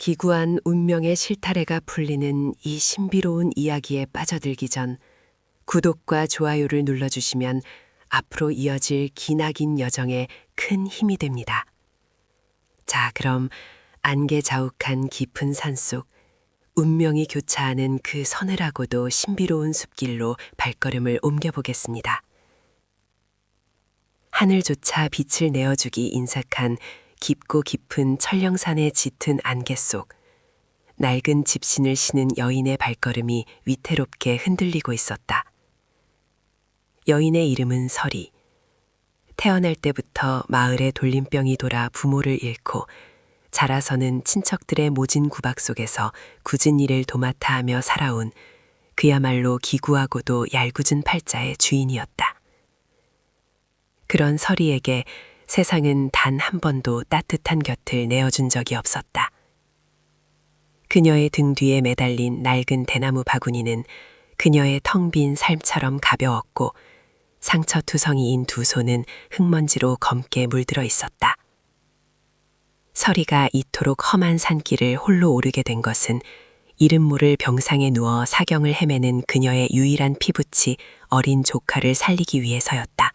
기구한 운명의 실타래가 풀리는 이 신비로운 이야기에 빠져들기 전 구독과 좋아요를 눌러주시면 앞으로 이어질 기나긴 여정에 큰 힘이 됩니다. 자, 그럼 안개 자욱한 깊은 산속, 운명이 교차하는 그 서늘하고도 신비로운 숲길로 발걸음을 옮겨보겠습니다. 하늘조차 빛을 내어주기 인색한 깊고 깊은 천령산의 짙은 안개 속, 낡은 집신을 신은 여인의 발걸음이 위태롭게 흔들리고 있었다. 여인의 이름은 설이. 태어날 때부터 마을에 돌림병이 돌아 부모를 잃고 자라서는 친척들의 모진 구박 속에서 굳은 일을 도맡아 하며 살아온 그야말로 기구하고도 얄궂은 팔자의 주인이었다. 그런 설이에게 세상은 단 한 번도 따뜻한 곁을 내어준 적이 없었다. 그녀의 등 뒤에 매달린 낡은 대나무 바구니는 그녀의 텅 빈 삶처럼 가벼웠고 상처투성이인 두 손은 흙먼지로 검게 물들어 있었다. 설이가 이토록 험한 산길을 홀로 오르게 된 것은 이름 모를 병상에 누워 사경을 헤매는 그녀의 유일한 피부치 어린 조카를 살리기 위해서였다.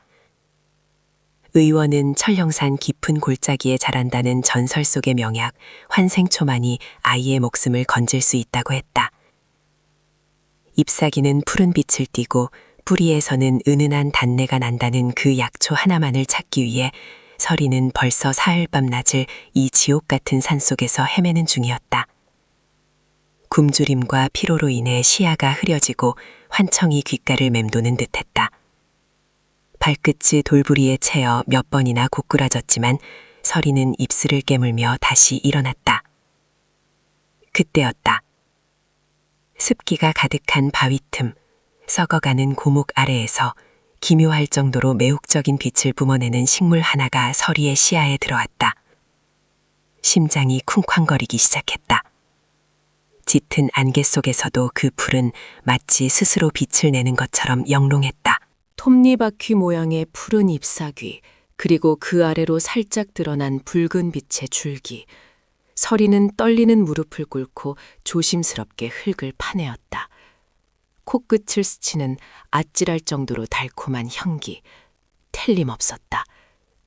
의원은 천령산 깊은 골짜기에 자란다는 전설 속의 명약 환생초만이 아이의 목숨을 건질 수 있다고 했다. 잎사귀는 푸른 빛을 띠고 뿌리에서는 은은한 단내가 난다는 그 약초 하나만을 찾기 위해 설이는 벌써 사흘밤 낮을 이 지옥 같은 산속에서 헤매는 중이었다. 굶주림과 피로로 인해 시야가 흐려지고 환청이 귓가를 맴도는 듯했다. 발끝이 돌부리에 채여 몇 번이나 고꾸라졌지만 설이는 입술을 깨물며 다시 일어났다. 그때였다. 습기가 가득한 바위 틈, 썩어가는 고목 아래에서 기묘할 정도로 매혹적인 빛을 뿜어내는 식물 하나가 설이의 시야에 들어왔다. 심장이 쿵쾅거리기 시작했다. 짙은 안개 속에서도 그 풀은 마치 스스로 빛을 내는 것처럼 영롱했다. 톱니바퀴 모양의 푸른 잎사귀, 그리고 그 아래로 살짝 드러난 붉은 빛의 줄기. 설이는 떨리는 무릎을 꿇고 조심스럽게 흙을 파내었다. 코끝을 스치는 아찔할 정도로 달콤한 향기. 틀림없었다.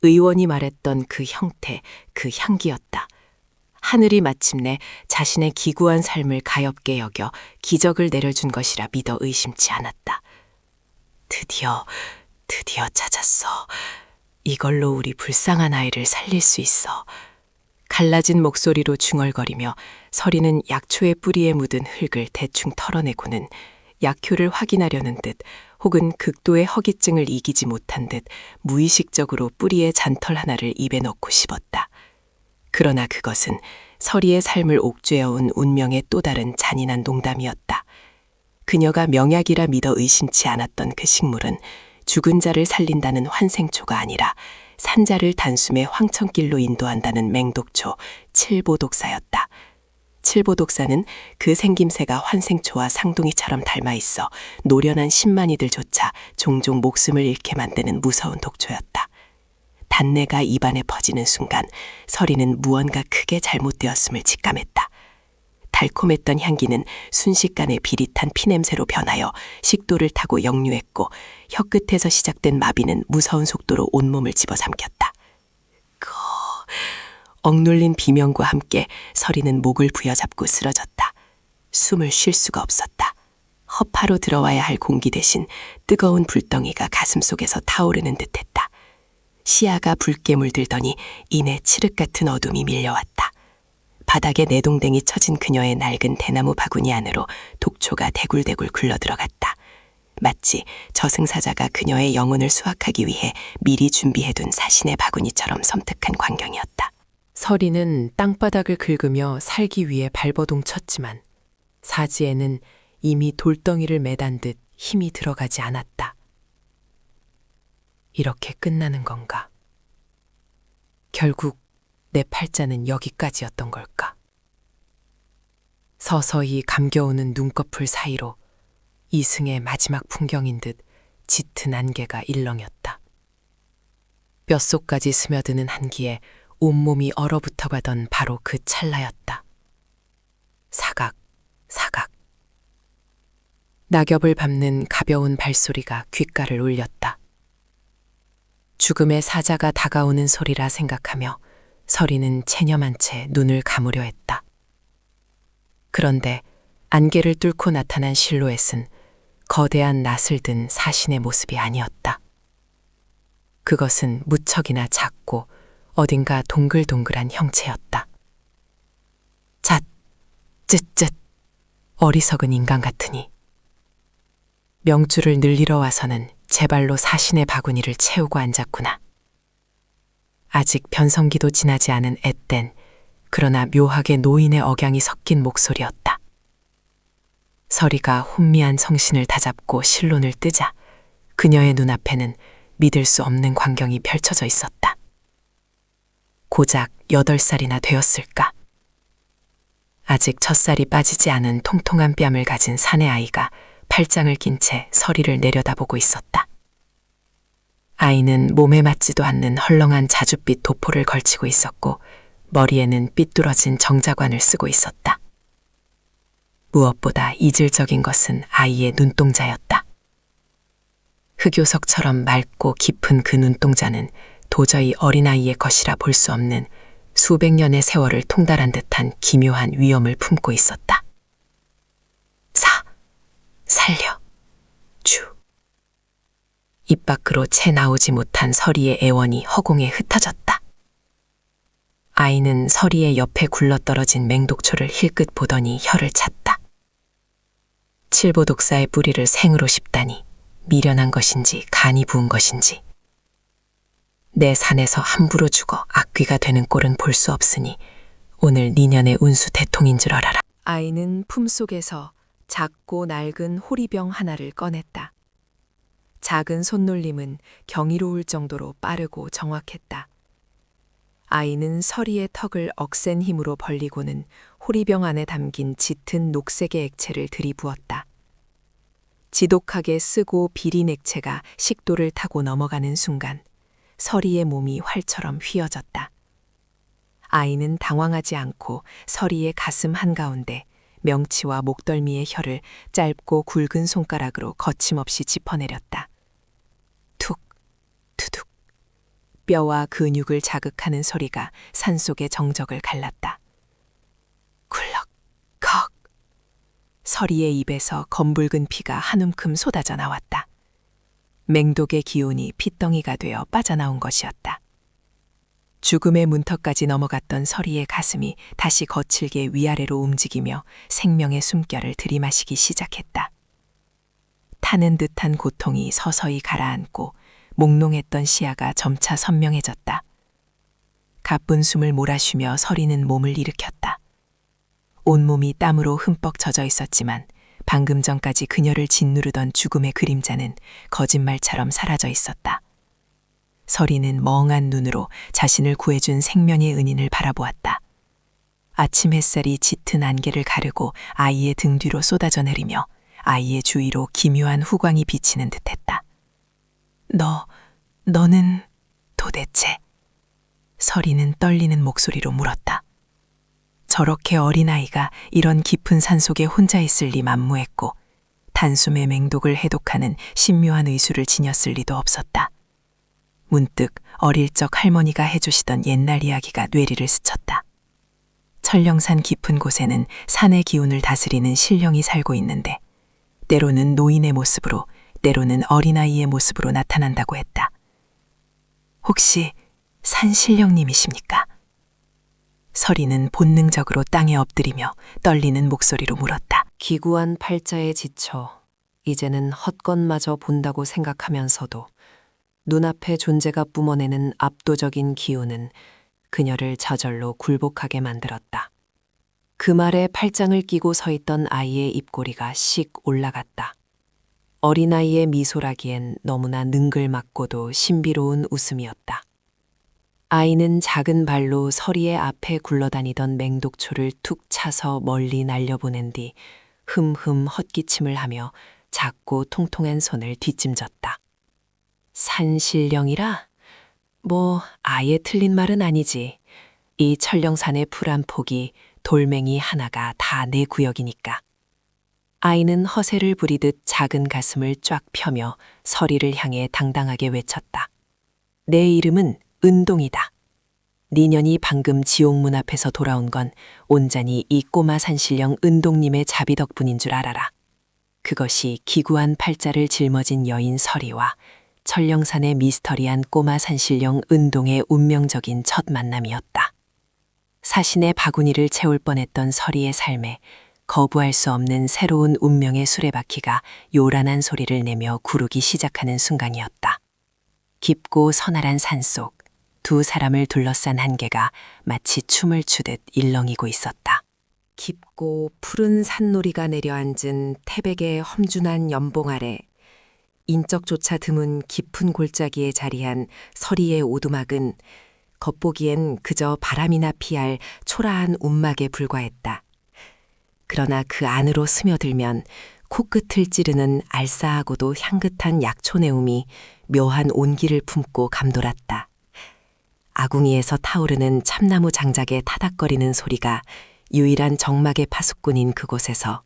의원이 말했던 그 형태, 그 향기였다. 하늘이 마침내 자신의 기구한 삶을 가엾게 여겨 기적을 내려준 것이라 믿어 의심치 않았다. 드디어 찾았어. 이걸로 우리 불쌍한 아이를 살릴 수 있어. 갈라진 목소리로 중얼거리며 설이는 약초의 뿌리에 묻은 흙을 대충 털어내고는 약효를 확인하려는 듯 혹은 극도의 허기증을 이기지 못한 듯 무의식적으로 뿌리의 잔털 하나를 입에 넣고 씹었다. 그러나 그것은 설이의 삶을 옥죄어온 운명의 또 다른 잔인한 농담이었다. 그녀가 명약이라 믿어 의심치 않았던 그 식물은 죽은 자를 살린다는 환생초가 아니라 산자를 단숨에 황천길로 인도한다는 맹독초, 칠보독사였다. 칠보독사는 그 생김새가 환생초와 쌍둥이처럼 닮아 있어 노련한 신만이들조차 종종 목숨을 잃게 만드는 무서운 독초였다. 단내가 입안에 퍼지는 순간 설이는 무언가 크게 잘못되었음을 직감했다. 달콤했던 향기는 순식간에 비릿한 피냄새로 변하여 식도를 타고 역류했고 혀끝에서 시작된 마비는 무서운 속도로 온몸을 집어삼켰다. 억눌린 비명과 함께 설이는 목을 부여잡고 쓰러졌다. 숨을 쉴 수가 없었다. 허파로 들어와야 할 공기 대신 뜨거운 불덩이가 가슴속에서 타오르는 듯했다. 시야가 붉게 물들더니 이내 칠흑 같은 어둠이 밀려왔다. 바닥에 내동댕이 쳐진 그녀의 낡은 대나무 바구니 안으로 독초가 대굴대굴 굴러들어갔다. 마치 저승사자가 그녀의 영혼을 수확하기 위해 미리 준비해둔 사신의 바구니처럼 섬뜩한 광경이었다. 설이는 땅바닥을 긁으며 살기 위해 발버둥 쳤지만 사지에는 이미 돌덩이를 매단 듯 힘이 들어가지 않았다. 이렇게 끝나는 건가? 결국 내 팔자는 여기까지였던 걸까? 서서히 감겨오는 눈꺼풀 사이로 이승의 마지막 풍경인 듯 짙은 안개가 일렁였다. 뼛속까지 스며드는 한기에 온몸이 얼어붙어 가던 바로 그 찰나였다. 사각, 사각. 낙엽을 밟는 가벼운 발소리가 귓가를 울렸다. 죽음의 사자가 다가오는 소리라 생각하며 서리는 체념한 채 눈을 감으려 했다. 그런데 안개를 뚫고 나타난 실루엣은 거대한 낫을 든 사신의 모습이 아니었다. 그것은 무척이나 작고 어딘가 동글동글한 형체였다. 잣, 쯧쯧, 어리석은 인간 같으니. 명주를 늘리러 와서는 제 발로 사신의 바구니를 채우고 앉았구나. 아직 변성기도 지나지 않은 앳된 그러나 묘하게 노인의 억양이 섞인 목소리였다. 서리가 혼미한 성신을 다잡고 실론을 뜨자 그녀의 눈앞에는 믿을 수 없는 광경이 펼쳐져 있었다. 고작 8살이나 되었을까? 아직 젖살이 빠지지 않은 통통한 뺨을 가진 사내 아이가 팔짱을 낀 채 서리를 내려다보고 있었다. 아이는 몸에 맞지도 않는 헐렁한 자줏빛 도포를 걸치고 있었고 머리에는 삐뚤어진 정자관을 쓰고 있었다. 무엇보다 이질적인 것은 아이의 눈동자였다. 흑요석처럼 맑고 깊은 그 눈동자는 도저히 어린아이의 것이라 볼 수 없는 수백 년의 세월을 통달한 듯한 기묘한 위엄을 품고 있었다. 살려, 주. 입 밖으로 채 나오지 못한 서리의 애원이 허공에 흩어졌다. 아이는 서리의 옆에 굴러떨어진 맹독초를 힐끗 보더니 혀를 찼다. 칠보독사의 뿌리를 생으로 씹다니 미련한 것인지 간이 부은 것인지. 내 산에서 함부로 죽어 악귀가 되는 꼴은 볼 수 없으니 오늘 니년의 운수 대통인 줄 알아라. 아이는 품속에서 작고 낡은 호리병 하나를 꺼냈다. 작은 손놀림은 경이로울 정도로 빠르고 정확했다. 아이는 서리의 턱을 억센 힘으로 벌리고는 호리병 안에 담긴 짙은 녹색의 액체를 들이부었다. 지독하게 쓰고 비린 액체가 식도를 타고 넘어가는 순간 서리의 몸이 활처럼 휘어졌다. 아이는 당황하지 않고 서리의 가슴 한가운데 명치와 목덜미의 혀를 짧고 굵은 손가락으로 거침없이 짚어내렸다. 툭, 투둑. 뼈와 근육을 자극하는 소리가 산속의 정적을 갈랐다. 굴럭, 컥. 서리의 입에서 검붉은 피가 한 움큼 쏟아져 나왔다. 맹독의 기운이 핏덩이가 되어 빠져나온 것이었다. 죽음의 문턱까지 넘어갔던 서리의 가슴이 다시 거칠게 위아래로 움직이며 생명의 숨결을 들이마시기 시작했다. 타는 듯한 고통이 서서히 가라앉고 몽롱했던 시야가 점차 선명해졌다. 가쁜 숨을 몰아쉬며 서리는 몸을 일으켰다. 온몸이 땀으로 흠뻑 젖어 있었지만 방금 전까지 그녀를 짓누르던 죽음의 그림자는 거짓말처럼 사라져 있었다. 서리는 멍한 눈으로 자신을 구해준 생명의 은인을 바라보았다. 아침 햇살이 짙은 안개를 가르고 아이의 등 뒤로 쏟아져 내리며 아이의 주위로 기묘한 후광이 비치는 듯했다. 너는 도대체? 서리는 떨리는 목소리로 물었다. 저렇게 어린아이가 이런 깊은 산속에 혼자 있을 리 만무했고 단숨에 맹독을 해독하는 신묘한 의술을 지녔을 리도 없었다. 문득 어릴 적 할머니가 해주시던 옛날 이야기가 뇌리를 스쳤다. 천령산 깊은 곳에는 산의 기운을 다스리는 신령이 살고 있는데 때로는 노인의 모습으로 때로는 어린아이의 모습으로 나타난다고 했다. 혹시 산신령님이십니까? 서리는 본능적으로 땅에 엎드리며 떨리는 목소리로 물었다. 기구한 팔자에 지쳐 이제는 헛것마저 본다고 생각하면서도 눈앞의 존재가 뿜어내는 압도적인 기운은 그녀를 저절로 굴복하게 만들었다. 그 말에 팔짱을 끼고 서 있던 아이의 입꼬리가 씩 올라갔다. 어린아이의 미소라기엔 너무나 능글맞고도 신비로운 웃음이었다. 아이는 작은 발로 서리의 앞에 굴러다니던 맹독초를 툭 차서 멀리 날려보낸 뒤 흠흠 헛기침을 하며 작고 통통한 손을 뒷짐졌다. 산신령이라? 아예 틀린 말은 아니지. 이 천령산의 풀 한 폭이 돌멩이 하나가 다 내 구역이니까. 아이는 허세를 부리듯 작은 가슴을 쫙 펴며 서리를 향해 당당하게 외쳤다. 내 이름은 은동이다. 니년이 방금 지옥문 앞에서 돌아온 건 온전히 이 꼬마 산신령 은동님의 자비 덕분인 줄 알아라. 그것이 기구한 팔자를 짊어진 여인 서리와 천령산의 미스터리한 꼬마 산신령 은동의 운명적인 첫 만남이었다. 사신의 바구니를 채울 뻔했던 서리의 삶에 거부할 수 없는 새로운 운명의 수레바퀴가 요란한 소리를 내며 구르기 시작하는 순간이었다. 깊고 서늘한 산속, 두 사람을 둘러싼 한계가 마치 춤을 추듯 일렁이고 있었다. 깊고 푸른 산놀이가 내려앉은 태백의 험준한 연봉 아래 인적조차 드문 깊은 골짜기에 자리한 서리의 오두막은 겉보기엔 그저 바람이나 피할 초라한 움막에 불과했다. 그러나 그 안으로 스며들면 코끝을 찌르는 알싸하고도 향긋한 약초내음이 묘한 온기를 품고 감돌았다. 아궁이에서 타오르는 참나무 장작의 타닥거리는 소리가 유일한 정막의 파수꾼인 그곳에서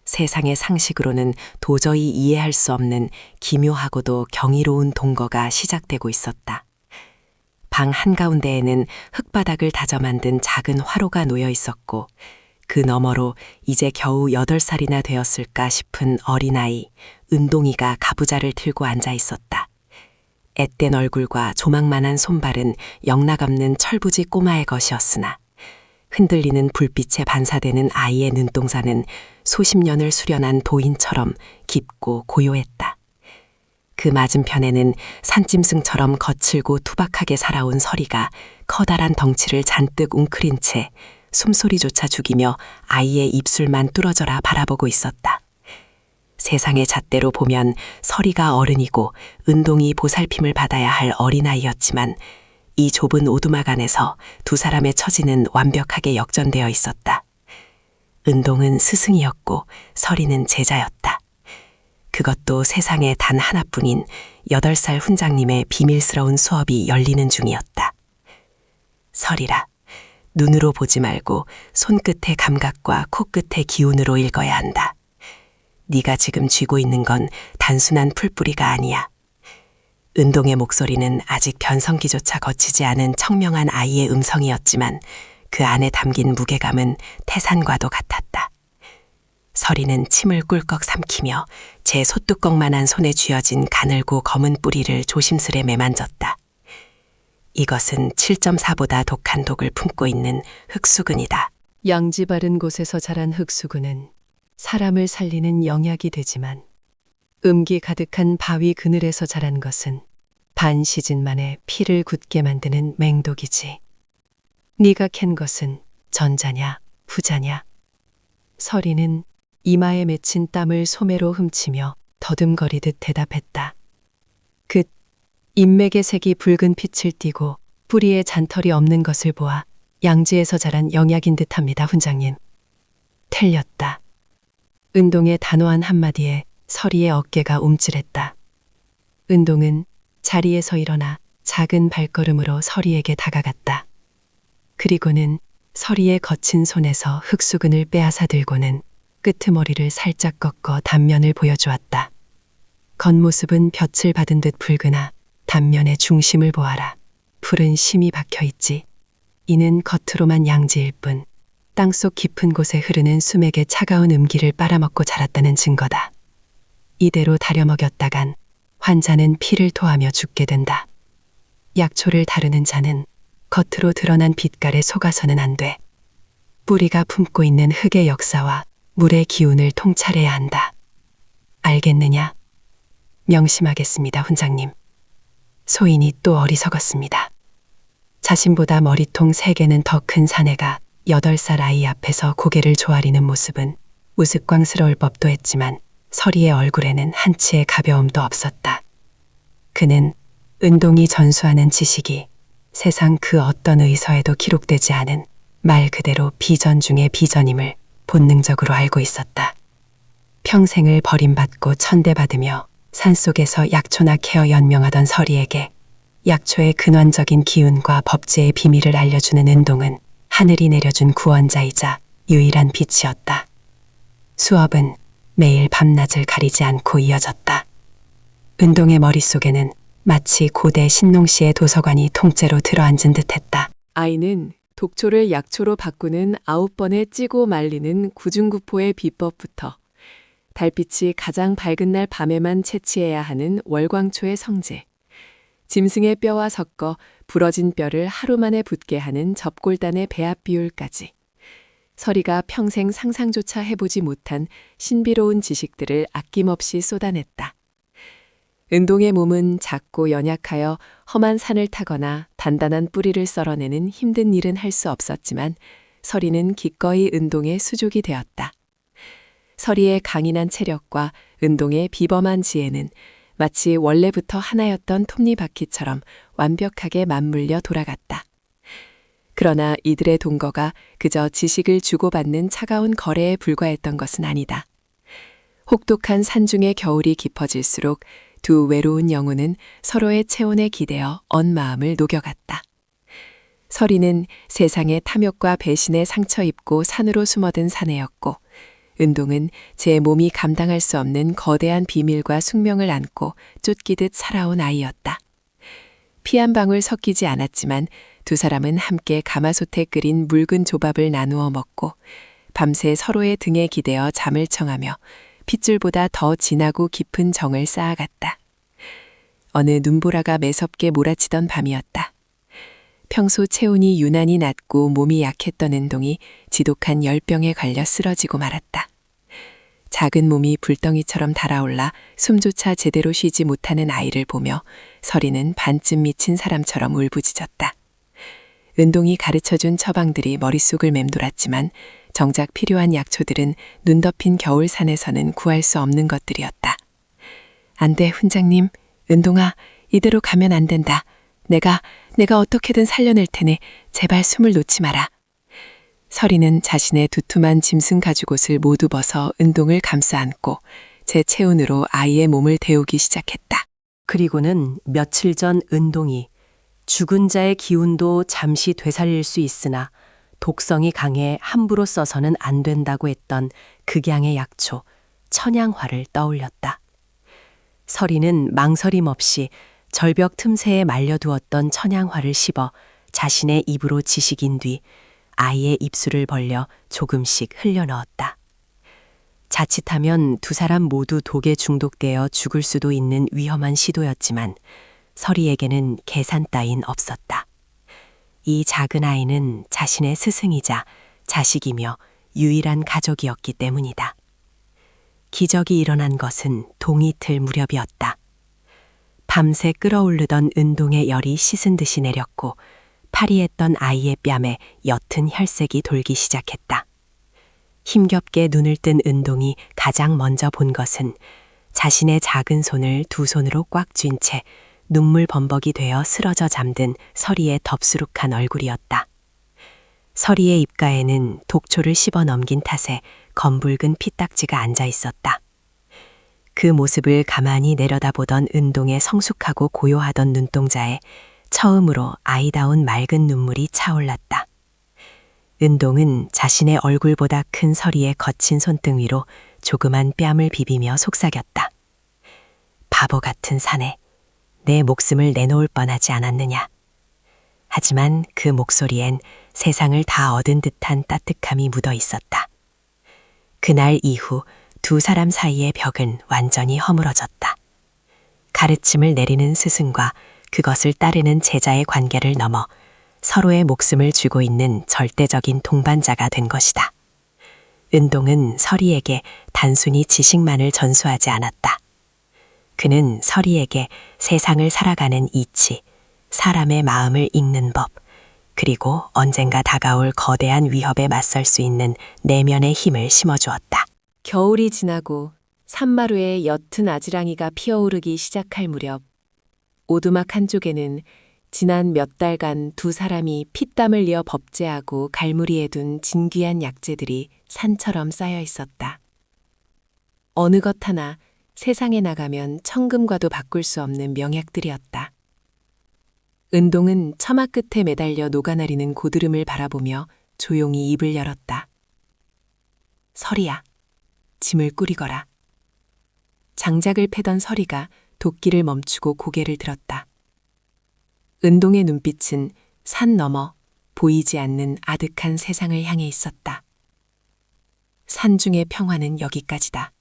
세상의 상식으로는 도저히 이해할 수 없는 기묘하고도 경이로운 동거가 시작되고 있었다. 방 한가운데에는 흙바닥을 다져 만든 작은 화로가 놓여 있었고 그 너머로 이제 겨우 8살이나 되었을까 싶은 어린아이 은동이가 가부좌를 들고 앉아 있었다. 앳된 얼굴과 조망만한 손발은 영락없는 철부지 꼬마의 것이었으나 흔들리는 불빛에 반사되는 아이의 눈동자는 수십 년을 수련한 도인처럼 깊고 고요했다. 그 맞은편에는 산짐승처럼 거칠고 투박하게 살아온 서리가 커다란 덩치를 잔뜩 웅크린 채 숨소리조차 죽이며 아이의 입술만 뚫어져라 바라보고 있었다. 세상의 잣대로 보면 서리가 어른이고 은동이 보살핌을 받아야 할 어린아이였지만 이 좁은 오두막 안에서 두 사람의 처지는 완벽하게 역전되어 있었다. 은동은 스승이었고 서리는 제자였다. 그것도 세상에 단 하나뿐인 8살 훈장님의 비밀스러운 수업이 열리는 중이었다. 서리라, 눈으로 보지 말고 손끝의 감각과 코끝의 기운으로 읽어야 한다. 네가 지금 쥐고 있는 건 단순한 풀뿌리가 아니야. 은동의 목소리는 아직 변성기조차 거치지 않은 청명한 아이의 음성이었지만 그 안에 담긴 무게감은 태산과도 같았다. 서리는 침을 꿀꺽 삼키며 제 소뚜껑만한 손에 쥐어진 가늘고 검은 뿌리를 조심스레 매만졌다. 이것은 7.4보다 독한 독을 품고 있는 흑수근이다. 양지 바른 곳에서 자란 흑수근은 사람을 살리는 영약이 되지만 음기 가득한 바위 그늘에서 자란 것은 반 시즌 만에 피를 굳게 만드는 맹독이지. 네가 캔 것은 전자냐 후자냐. 서리는 이마에 맺힌 땀을 소매로 훔치며 더듬거리듯 대답했다. 인맥의 색이 붉은 빛을 띠고 뿌리에 잔털이 없는 것을 보아 양지에서 자란 영약인 듯합니다, 훈장님. 틀렸다. 은동의 단호한 한마디에 서리의 어깨가 움찔했다. 은동은 자리에서 일어나 작은 발걸음으로 서리에게 다가갔다. 그리고는 서리의 거친 손에서 흑수근을 빼앗아 들고는 끄트머리를 살짝 꺾어 단면을 보여주었다. 겉모습은 볕을 받은 듯 붉으나 단면의 중심을 보아라. 푸른 심이 박혀있지. 이는 겉으로만 양지일 뿐 땅속 깊은 곳에 흐르는 수맥의 차가운 음기를 빨아먹고 자랐다는 증거다. 이대로 다려먹였다간 환자는 피를 토하며 죽게 된다. 약초를 다루는 자는 겉으로 드러난 빛깔에 속아서는 안 돼. 뿌리가 품고 있는 흙의 역사와 물의 기운을 통찰해야 한다. 알겠느냐? 명심하겠습니다, 훈장님. 소인이 또 어리석었습니다. 자신보다 머리통 3개는 더 큰 사내가 8살 아이 앞에서 고개를 조아리는 모습은 우스꽝스러울 법도 했지만 서리의 얼굴에는 한치의 가벼움도 없었다. 그는 은동이 전수하는 지식이 세상 그 어떤 의서에도 기록되지 않은 말 그대로 비전 중의 비전임을 본능적으로 알고 있었다. 평생을 버림받고 천대받으며 산속에서 약초나 캐어 연명하던 서리에게 약초의 근원적인 기운과 법제의 비밀을 알려주는 은동은 하늘이 내려준 구원자이자 유일한 빛이었다. 수업은 매일 밤낮을 가리지 않고 이어졌다. 은동의 머릿속에는 마치 고대 신농시의 도서관이 통째로 들어앉은 듯했다. 아이는 독초를 약초로 바꾸는 9번에 찌고 말리는 구중구포의 비법부터 달빛이 가장 밝은 날 밤에만 채취해야 하는 월광초의 성제, 짐승의 뼈와 섞어 부러진 뼈를 하루 만에 붓게 하는 접골단의 배합 비율까지 서리가 평생 상상조차 해보지 못한 신비로운 지식들을 아낌없이 쏟아냈다. 은동의 몸은 작고 연약하여 험한 산을 타거나 단단한 뿌리를 썰어내는 힘든 일은 할 수 없었지만 서리는 기꺼이 은동의 수족이 되었다. 서리의 강인한 체력과 은동의 비범한 지혜는 마치 원래부터 하나였던 톱니바퀴처럼 완벽하게 맞물려 돌아갔다. 그러나 이들의 동거가 그저 지식을 주고받는 차가운 거래에 불과했던 것은 아니다. 혹독한 산중의 겨울이 깊어질수록 두 외로운 영혼은 서로의 체온에 기대어 언 마음을 녹여갔다. 서리는 세상의 탐욕과 배신에 상처 입고 산으로 숨어든 사내였고, 은동은 제 몸이 감당할 수 없는 거대한 비밀과 숙명을 안고 쫓기듯 살아온 아이였다. 피 한 방울 섞이지 않았지만 두 사람은 함께 가마솥에 끓인 묽은 조밥을 나누어 먹고 밤새 서로의 등에 기대어 잠을 청하며 핏줄보다 더 진하고 깊은 정을 쌓아갔다. 어느 눈보라가 매섭게 몰아치던 밤이었다. 평소 체온이 유난히 낮고 몸이 약했던 은동이 지독한 열병에 걸려 쓰러지고 말았다. 작은 몸이 불덩이처럼 달아올라 숨조차 제대로 쉬지 못하는 아이를 보며 서리는 반쯤 미친 사람처럼 울부짖었다. 은동이 가르쳐준 처방들이 머릿속을 맴돌았지만 정작 필요한 약초들은 눈 덮인 겨울산에서는 구할 수 없는 것들이었다. 안 돼, 훈장님. 은동아, 이대로 가면 안 된다. 내가 어떻게든 살려낼 테니 제발 숨을 놓지 마라. 서리는 자신의 두툼한 짐승 가죽옷을 모두 벗어 은동을 감싸 안고 제 체온으로 아이의 몸을 데우기 시작했다. 그리고는 며칠 전 은동이 죽은 자의 기운도 잠시 되살릴 수 있으나 독성이 강해 함부로 써서는 안 된다고 했던 극양의 약초, 천양화를 떠올렸다. 서리는 망설임 없이 절벽 틈새에 말려두었던 천양화를 씹어 자신의 입으로 지식인 뒤 아이의 입술을 벌려 조금씩 흘려넣었다. 자칫하면 두 사람 모두 독에 중독되어 죽을 수도 있는 위험한 시도였지만 서리에게는 계산 따윈 없었다. 이 작은 아이는 자신의 스승이자 자식이며 유일한 가족이었기 때문이다. 기적이 일어난 것은 동이틀 무렵이었다. 밤새 끓어오르던 은동의 열이 씻은 듯이 내렸고 파리했던 아이의 뺨에 옅은 혈색이 돌기 시작했다. 힘겹게 눈을 뜬 은동이 가장 먼저 본 것은 자신의 작은 손을 두 손으로 꽉 쥔 채 눈물 범벅이 되어 쓰러져 잠든 서리의 덥수룩한 얼굴이었다. 서리의 입가에는 독초를 씹어 넘긴 탓에 검붉은 피딱지가 앉아 있었다. 그 모습을 가만히 내려다보던 은동의 성숙하고 고요하던 눈동자에 처음으로 아이다운 맑은 눈물이 차올랐다. 은동은 자신의 얼굴보다 큰 서리의 거친 손등 위로 조그만 뺨을 비비며 속삭였다. 바보 같은 사내, 내 목숨을 내놓을 뻔하지 않았느냐. 하지만 그 목소리엔 세상을 다 얻은 듯한 따뜻함이 묻어 있었다. 그날 이후 두 사람 사이의 벽은 완전히 허물어졌다. 가르침을 내리는 스승과 그것을 따르는 제자의 관계를 넘어 서로의 목숨을 쥐고 있는 절대적인 동반자가 된 것이다. 은동은 서리에게 단순히 지식만을 전수하지 않았다. 그는 서리에게 세상을 살아가는 이치, 사람의 마음을 읽는 법, 그리고 언젠가 다가올 거대한 위협에 맞설 수 있는 내면의 힘을 심어주었다. 겨울이 지나고 산마루에 옅은 아지랑이가 피어오르기 시작할 무렵 오두막 한쪽에는 지난 몇 달간 두 사람이 피땀을 이어 법제하고 갈무리에 둔 진귀한 약재들이 산처럼 쌓여 있었다. 어느 것 하나 세상에 나가면 천금과도 바꿀 수 없는 명약들이었다. 은동은 처마 끝에 매달려 녹아내리는 고드름을 바라보며 조용히 입을 열었다. 서리야, 짐을 꾸리거라. 장작을 패던 서리가 도끼를 멈추고 고개를 들었다. 은동의 눈빛은 산 너머 보이지 않는 아득한 세상을 향해 있었다. 산중의 평화는 여기까지다.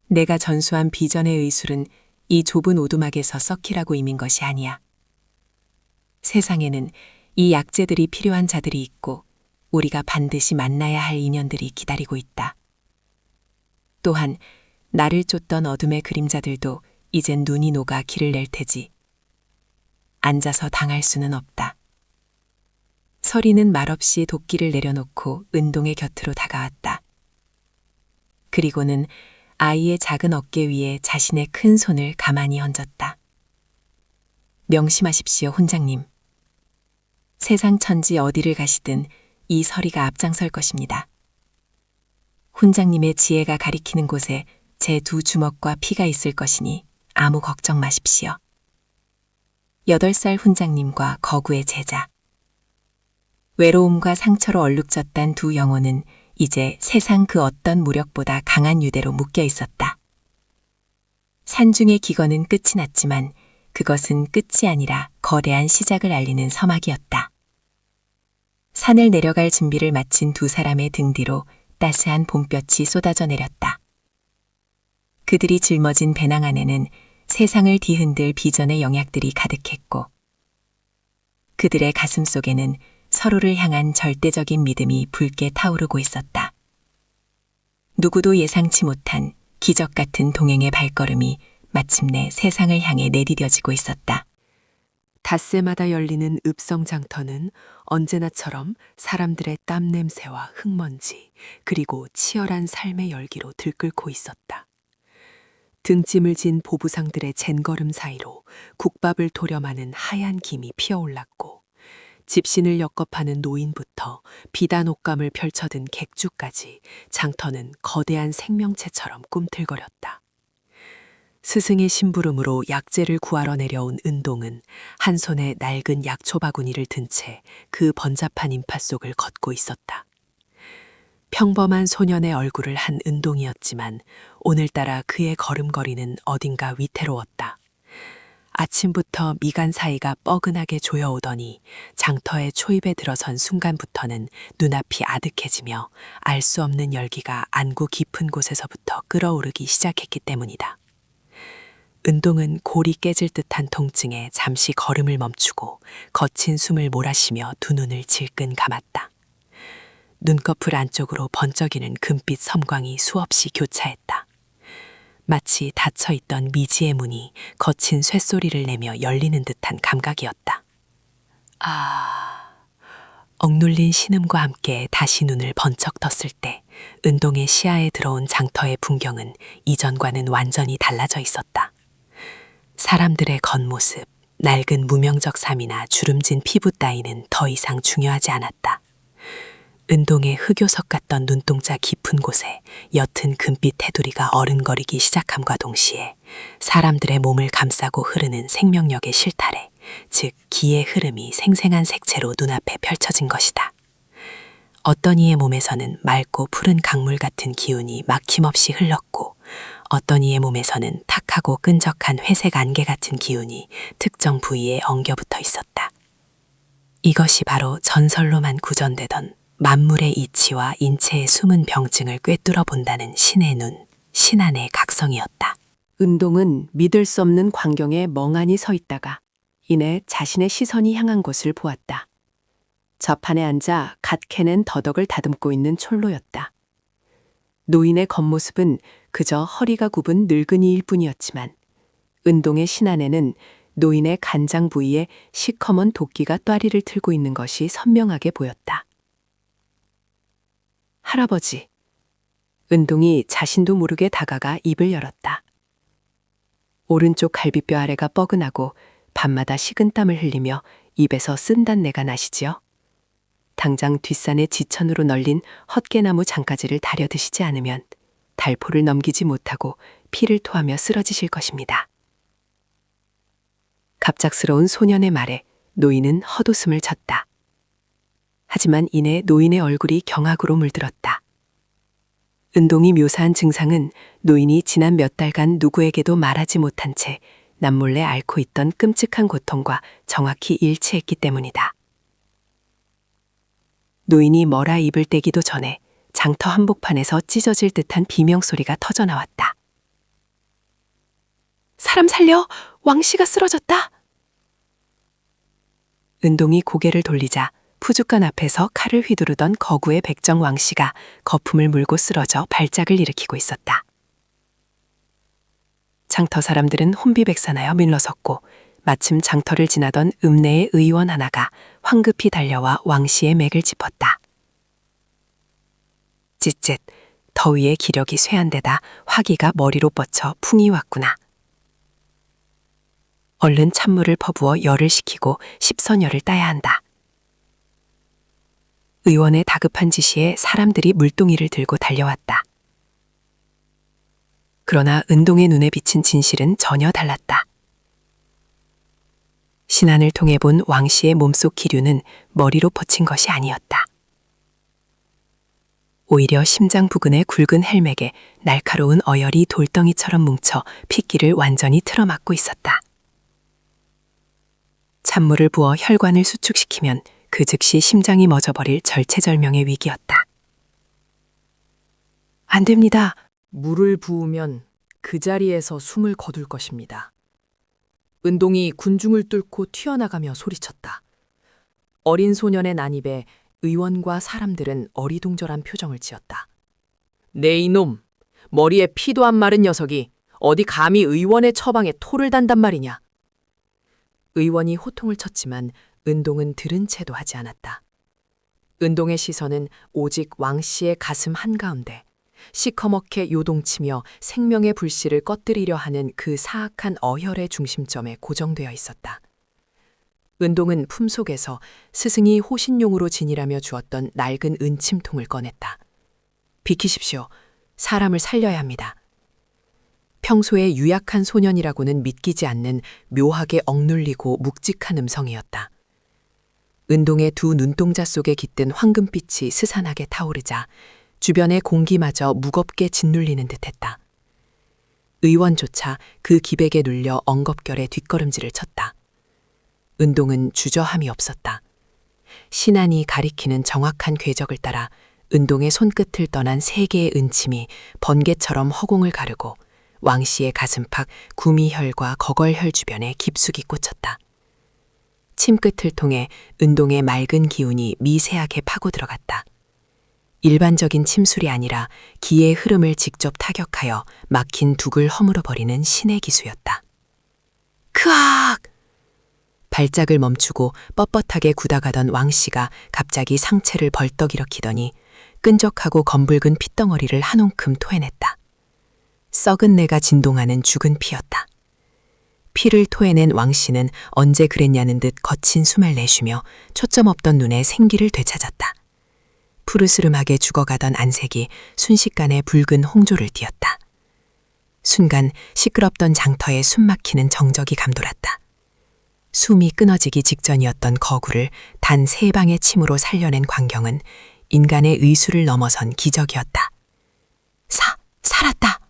내가 전수한 비전의 의술은 이 좁은 오두막에서 썩히라고 임인 것이 아니야. 세상에는 이 약재들이 필요한 자들이 있고 우리가 반드시 만나야 할 인연들이 기다리고 있다. 또한 나를 쫓던 어둠의 그림자들도 이젠 눈이 녹아 길을 낼 테지. 앉아서 당할 수는 없다. 서리는 말없이 도끼를 내려놓고 은동의 곁으로 다가왔다. 그리고는 아이의 작은 어깨 위에 자신의 큰 손을 가만히 얹었다. 명심하십시오, 훈장님. 세상 천지 어디를 가시든 이 서리가 앞장설 것입니다. 훈장님의 지혜가 가리키는 곳에 제 두 주먹과 피가 있을 것이니 아무 걱정 마십시오. 8살 훈장님과 거구의 제자. 외로움과 상처로 얼룩졌단 두 영혼은 이제 세상 그 어떤 무력보다 강한 유대로 묶여 있었다. 산중의 기거는 끝이 났지만 그것은 끝이 아니라 거대한 시작을 알리는 서막이었다. 산을 내려갈 준비를 마친 두 사람의 등 뒤로 따스한 봄볕이 쏟아져 내렸다. 그들이 짊어진 배낭 안에는 세상을 뒤흔들 비전의 영약들이 가득했고 그들의 가슴 속에는 서로를 향한 절대적인 믿음이 붉게 타오르고 있었다. 누구도 예상치 못한 기적 같은 동행의 발걸음이 마침내 세상을 향해 내디뎌지고 있었다. 닷새마다 열리는 읍성장터는 언제나처럼 사람들의 땀 냄새와 흙먼지 그리고 치열한 삶의 열기로 들끓고 있었다. 등짐을 진 보부상들의 젠걸음 사이로 국밥을 도렴하는 하얀 김이 피어올랐고 집신을 엮어파는 노인부터 비단 옷감을 펼쳐든 객주까지 장터는 거대한 생명체처럼 꿈틀거렸다. 스승의 심부름으로 약재를 구하러 내려온 은동은 한 손에 낡은 약초 바구니를 든 채 그 번잡한 인파 속을 걷고 있었다. 평범한 소년의 얼굴을 한 은동이었지만 오늘따라 그의 걸음걸이는 어딘가 위태로웠다. 아침부터 미간 사이가 뻐근하게 조여오더니 장터의 초입에 들어선 순간부터는 눈앞이 아득해지며 알 수 없는 열기가 안구 깊은 곳에서부터 끓어오르기 시작했기 때문이다. 은동은 골이 깨질 듯한 통증에 잠시 걸음을 멈추고 거친 숨을 몰아쉬며 두 눈을 질끈 감았다. 눈꺼풀 안쪽으로 번쩍이는 금빛 섬광이 수없이 교차했다. 마치 닫혀있던 미지의 문이 거친 쇳소리를 내며 열리는 듯한 감각이었다. 억눌린 신음과 함께 다시 눈을 번쩍 떴을 때 은동의 시야에 들어온 장터의 풍경은 이전과는 완전히 달라져 있었다. 사람들의 겉모습, 낡은 무명적 삶이나 주름진 피부 따위는 더 이상 중요하지 않았다. 은동의 흑요석 같던 눈동자 깊은 곳에 옅은 금빛 테두리가 어른거리기 시작함과 동시에 사람들의 몸을 감싸고 흐르는 생명력의 실타래, 즉 기의 흐름이 생생한 색채로 눈앞에 펼쳐진 것이다. 어떤 이의 몸에서는 맑고 푸른 강물 같은 기운이 막힘없이 흘렀고 어떤 이의 몸에서는 탁하고 끈적한 회색 안개 같은 기운이 특정 부위에 엉겨붙어 있었다. 이것이 바로 전설로만 구전되던 만물의 이치와 인체의 숨은 병증을 꿰뚫어 본다는 신의 눈, 신안의 각성이었다. 은동은 믿을 수 없는 광경에 멍하니 서 있다가 이내 자신의 시선이 향한 곳을 보았다. 저판에 앉아 갓 캐낸 더덕을 다듬고 있는 촐로였다. 노인의 겉모습은 그저 허리가 굽은 늙은이일 뿐이었지만 은동의 신안에는 노인의 간장 부위에 시커먼 도끼가 또아리를 틀고 있는 것이 선명하게 보였다. 할아버지. 은동이 자신도 모르게 다가가 입을 열었다. 오른쪽 갈비뼈 아래가 뻐근하고 밤마다 식은땀을 흘리며 입에서 쓴 단내가 나시지요. 당장 뒷산의 지천으로 널린 헛개나무 장가지를 다려 드시지 않으면 달포를 넘기지 못하고 피를 토하며 쓰러지실 것입니다. 갑작스러운 소년의 말에 노인은 헛웃음을 쳤다. 하지만 이내 노인의 얼굴이 경악으로 물들었다. 은동이 묘사한 증상은 노인이 지난 몇 달간 누구에게도 말하지 못한 채 남몰래 앓고 있던 끔찍한 고통과 정확히 일치했기 때문이다. 노인이 뭐라 입을 떼기도 전에 장터 한복판에서 찢어질 듯한 비명소리가 터져나왔다. 사람 살려! 왕씨가 쓰러졌다! 은동이 고개를 돌리자 푸죽간 앞에서 칼을 휘두르던 거구의 백정 왕씨가 거품을 물고 쓰러져 발작을 일으키고 있었다. 장터 사람들은 혼비백산하여 밀러섰고 마침 장터를 지나던 읍내의 의원 하나가 황급히 달려와 왕씨의 맥을 짚었다. 찢찢, 더위에 기력이 쇠한 데다 화기가 머리로 뻗쳐 풍이 왔구나. 얼른 찬물을 퍼부어 열을 식히고 십선열을 따야 한다. 의원의 다급한 지시에 사람들이 물동이를 들고 달려왔다. 그러나 은동의 눈에 비친 진실은 전혀 달랐다. 신안을 통해 본 왕씨의 몸속 기류는 머리로 퍼친 것이 아니었다. 오히려 심장 부근의 굵은 헬맥에 날카로운 어혈이 돌덩이처럼 뭉쳐 핏기를 완전히 틀어막고 있었다. 찬물을 부어 혈관을 수축시키면 그 즉시 심장이 멎어버릴 절체절명의 위기였다. 안 됩니다. 물을 부으면 그 자리에서 숨을 거둘 것입니다. 은동이 군중을 뚫고 튀어나가며 소리쳤다. 어린 소년의 난입에 의원과 사람들은 어리둥절한 표정을 지었다. 네 이놈, 머리에 피도 안 마른 녀석이 어디 감히 의원의 처방에 토를 단단 말이냐. 의원이 호통을 쳤지만 은동은 들은 채도 하지 않았다. 은동의 시선은 오직 왕씨의 가슴 한가운데 시커멓게 요동치며 생명의 불씨를 꺼뜨리려 하는 그 사악한 어혈의 중심점에 고정되어 있었다. 은동은 품속에서 스승이 호신용으로 지니라며 주었던 낡은 은침통을 꺼냈다. 비키십시오. 사람을 살려야 합니다. 평소에 유약한 소년이라고는 믿기지 않는 묘하게 억눌리고 묵직한 음성이었다. 은동의 두 눈동자 속에 깃든 황금빛이 스산하게 타오르자 주변의 공기마저 무겁게 짓눌리는 듯했다. 의원조차 그 기백에 눌려 엉겁결에 뒷걸음질을 쳤다. 은동은 주저함이 없었다. 신안이 가리키는 정확한 궤적을 따라 은동의 손끝을 떠난 세 개의 은침이 번개처럼 허공을 가르고 왕씨의 가슴팍 구미혈과 거걸혈 주변에 깊숙이 꽂혔다. 침끝을 통해 은동의 맑은 기운이 미세하게 파고 들어갔다. 일반적인 침술이 아니라 기의 흐름을 직접 타격하여 막힌 둑을 허물어버리는 신의 기수였다. 크악! 발작을 멈추고 뻣뻣하게 굳어가던 왕씨가 갑자기 상체를 벌떡 일으키더니 끈적하고 검붉은 핏덩어리를 한 움큼 토해냈다. 썩은 내가 진동하는 죽은 피였다. 피를 토해낸 왕씨는 언제 그랬냐는 듯 거친 숨을 내쉬며 초점 없던 눈에 생기를 되찾았다. 푸르스름하게 죽어가던 안색이 순식간에 붉은 홍조를 띠었다. 순간 시끄럽던 장터에 숨막히는 정적이 감돌았다. 숨이 끊어지기 직전이었던 거구를 단 3방의 침으로 살려낸 광경은 인간의 의수를 넘어선 기적이었다. 살았다!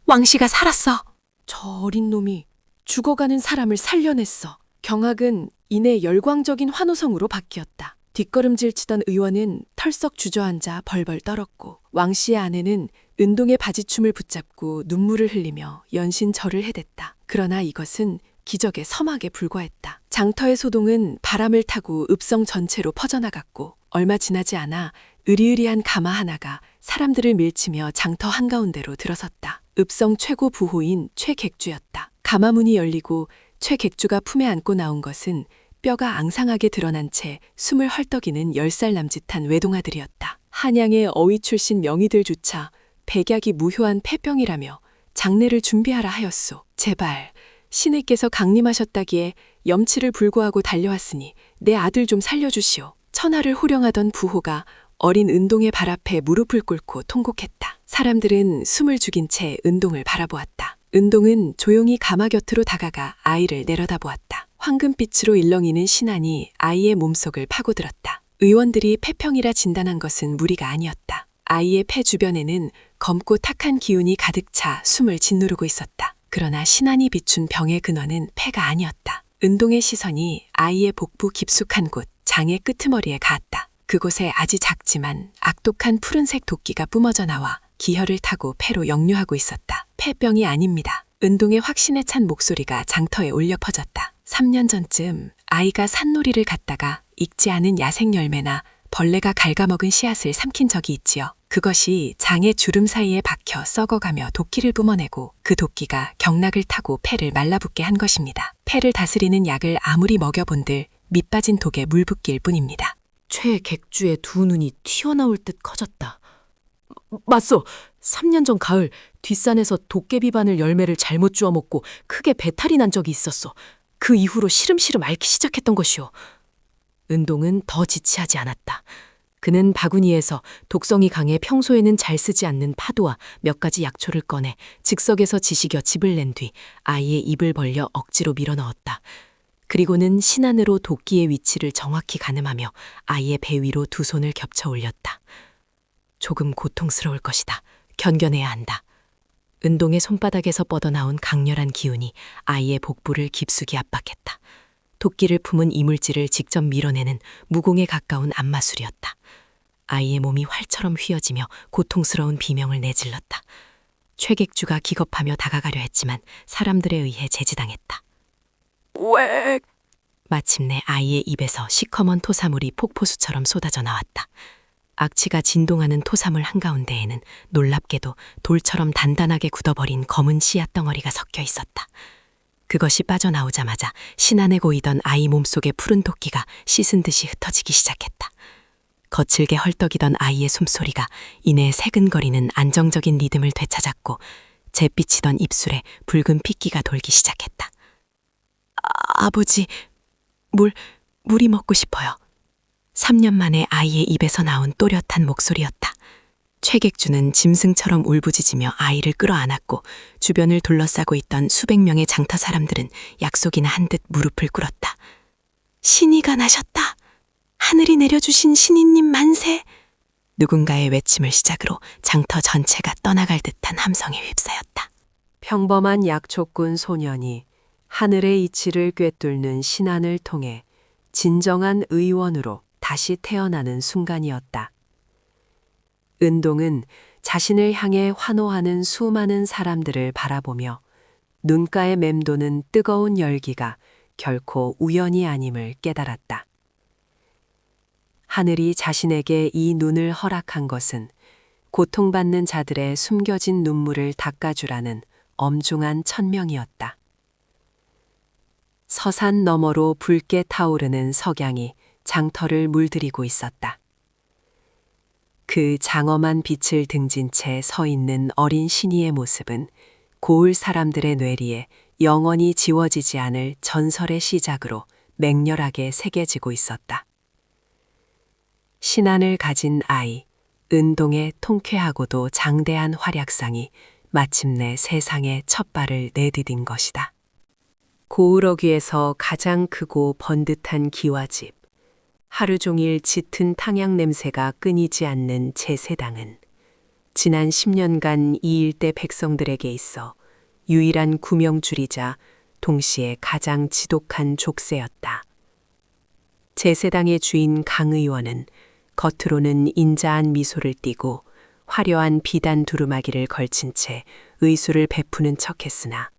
왕씨가 살았어! 저 어린 놈이 죽어가는 사람을 살려냈어. 경악은 이내 열광적인 환호성으로 바뀌었다. 뒷걸음질 치던 의원은 털썩 주저앉아 벌벌 떨었고 왕씨의 아내는 은동의 바지춤을 붙잡고 눈물을 흘리며 연신 절을 해댔다. 그러나 이것은 기적의 서막에 불과했다. 장터의 소동은 바람을 타고 읍성 전체로 퍼져나갔고 얼마 지나지 않아 으리으리한 가마 하나가 사람들을 밀치며 장터 한가운데로 들어섰다. 읍성 최고 부호인 최객주였다. 가마문이 열리고 최객주가 품에 안고 나온 것은 뼈가 앙상하게 드러난 채 숨을 헐떡이는 10살 남짓한 외동아들이었다. 한양의 어위 출신 명의들조차 백약이 무효한 폐병이라며 장례를 준비하라 하였소. 제발 신의께서 강림하셨다기에 염치를 불구하고 달려왔으니 내 아들 좀 살려주시오. 천하를 호령하던 부호가 어린 은동의 발 앞에 무릎을 꿇고 통곡했다. 사람들은 숨을 죽인 채 은동을 바라보았다. 은동은 조용히 가마 곁으로 다가가 아이를 내려다보았다. 황금빛으로 일렁이는 신안이 아이의 몸속을 파고들었다. 의원들이 폐병이라 진단한 것은 무리가 아니었다. 아이의 폐 주변에는 검고 탁한 기운이 가득 차 숨을 짓누르고 있었다. 그러나 신안이 비춘 병의 근원은 폐가 아니었다. 은동의 시선이 아이의 복부 깊숙한 곳, 장의 끄트머리에 닿았다. 그곳에 아주 작지만 악독한 푸른색 도끼가 뿜어져 나와 기혈을 타고 폐로 역류하고 있었다. 폐병이 아닙니다. 은동의 확신에 찬 목소리가 장터에 울려 퍼졌다. 3년 전쯤 아이가 산놀이를 갔다가 익지 않은 야생 열매나 벌레가 갉아먹은 씨앗을 삼킨 적이 있지요. 그것이 장의 주름 사이에 박혀 썩어가며 도끼를 뿜어내고 그 도끼가 경락을 타고 폐를 말라붙게 한 것입니다. 폐를 다스리는 약을 아무리 먹여본들 밑빠진 독에 물 붓기일 뿐입니다. 최객주의 두 눈이 튀어나올 듯 커졌다. 맞소. 3년 전 가을 뒷산에서 도깨비바늘 열매를 잘못 주워 먹고 크게 배탈이 난 적이 있었소. 그 이후로 시름시름 앓기 시작했던 것이오. 은동은 더 지체하지 않았다. 그는 바구니에서 독성이 강해 평소에는 잘 쓰지 않는 파도와 몇 가지 약초를 꺼내 즉석에서 지식여 집을 낸 뒤 아이의 입을 벌려 억지로 밀어넣었다. 그리고는 신안으로 도끼의 위치를 정확히 가늠하며 아이의 배 위로 두 손을 겹쳐 올렸다. 조금 고통스러울 것이다. 견뎌내야 한다. 은동의 손바닥에서 뻗어나온 강렬한 기운이 아이의 복부를 깊숙이 압박했다. 도끼를 품은 이물질을 직접 밀어내는 무공에 가까운 안마술이었다. 아이의 몸이 활처럼 휘어지며 고통스러운 비명을 내질렀다. 최객주가 기겁하며 다가가려 했지만 사람들에 의해 제지당했다. 왜? 마침내 아이의 입에서 시커먼 토사물이 폭포수처럼 쏟아져 나왔다. 악취가 진동하는 토사물 한가운데에는 놀랍게도 돌처럼 단단하게 굳어버린 검은 씨앗 덩어리가 섞여 있었다. 그것이 빠져나오자마자 신안에 고이던 아이 몸속의 푸른 도끼가 씻은 듯이 흩어지기 시작했다. 거칠게 헐떡이던 아이의 숨소리가 이내 새근거리는 안정적인 리듬을 되찾았고 잿빛이던 입술에 붉은 핏기가 돌기 시작했다. 아버지, 물이 먹고 싶어요. 3년 만에 아이의 입에서 나온 또렷한 목소리였다. 최객주는 짐승처럼 울부짖으며 아이를 끌어안았고 주변을 둘러싸고 있던 수백 명의 장터 사람들은 약속이나 한 듯 무릎을 꿇었다. 신이가 나셨다. 하늘이 내려주신 신이님 만세. 누군가의 외침을 시작으로 장터 전체가 떠나갈 듯한 함성에 휩싸였다. 평범한 약초꾼 소년이 하늘의 이치를 꿰뚫는 신안을 통해 진정한 의원으로 다시 태어나는 순간이었다. 은동은 자신을 향해 환호하는 수많은 사람들을 바라보며 눈가에 맴도는 뜨거운 열기가 결코 우연이 아님을 깨달았다. 하늘이 자신에게 이 눈을 허락한 것은 고통받는 자들의 숨겨진 눈물을 닦아주라는 엄중한 천명이었다. 서산 너머로 붉게 타오르는 석양이 장터를 물들이고 있었다. 그 장엄한 빛을 등진 채 서 있는 어린 신이의 모습은 고을 사람들의 뇌리에 영원히 지워지지 않을 전설의 시작으로 맹렬하게 새겨지고 있었다. 신안을 가진 아이, 은동의 통쾌하고도 장대한 활약상이 마침내 세상에 첫 발을 내디딘 것이다. 고을어귀에서 가장 크고 번듯한 기와집, 하루 종일 짙은 탕향 냄새가 끊이지 않는 제세당은 지난 10년간 이 일대 백성들에게 있어 유일한 구명줄이자 동시에 가장 지독한 족쇄였다. 제세당의 주인 강 의원은 겉으로는 인자한 미소를 띠고 화려한 비단 두루마기를 걸친 채 의술을 베푸는 척했으나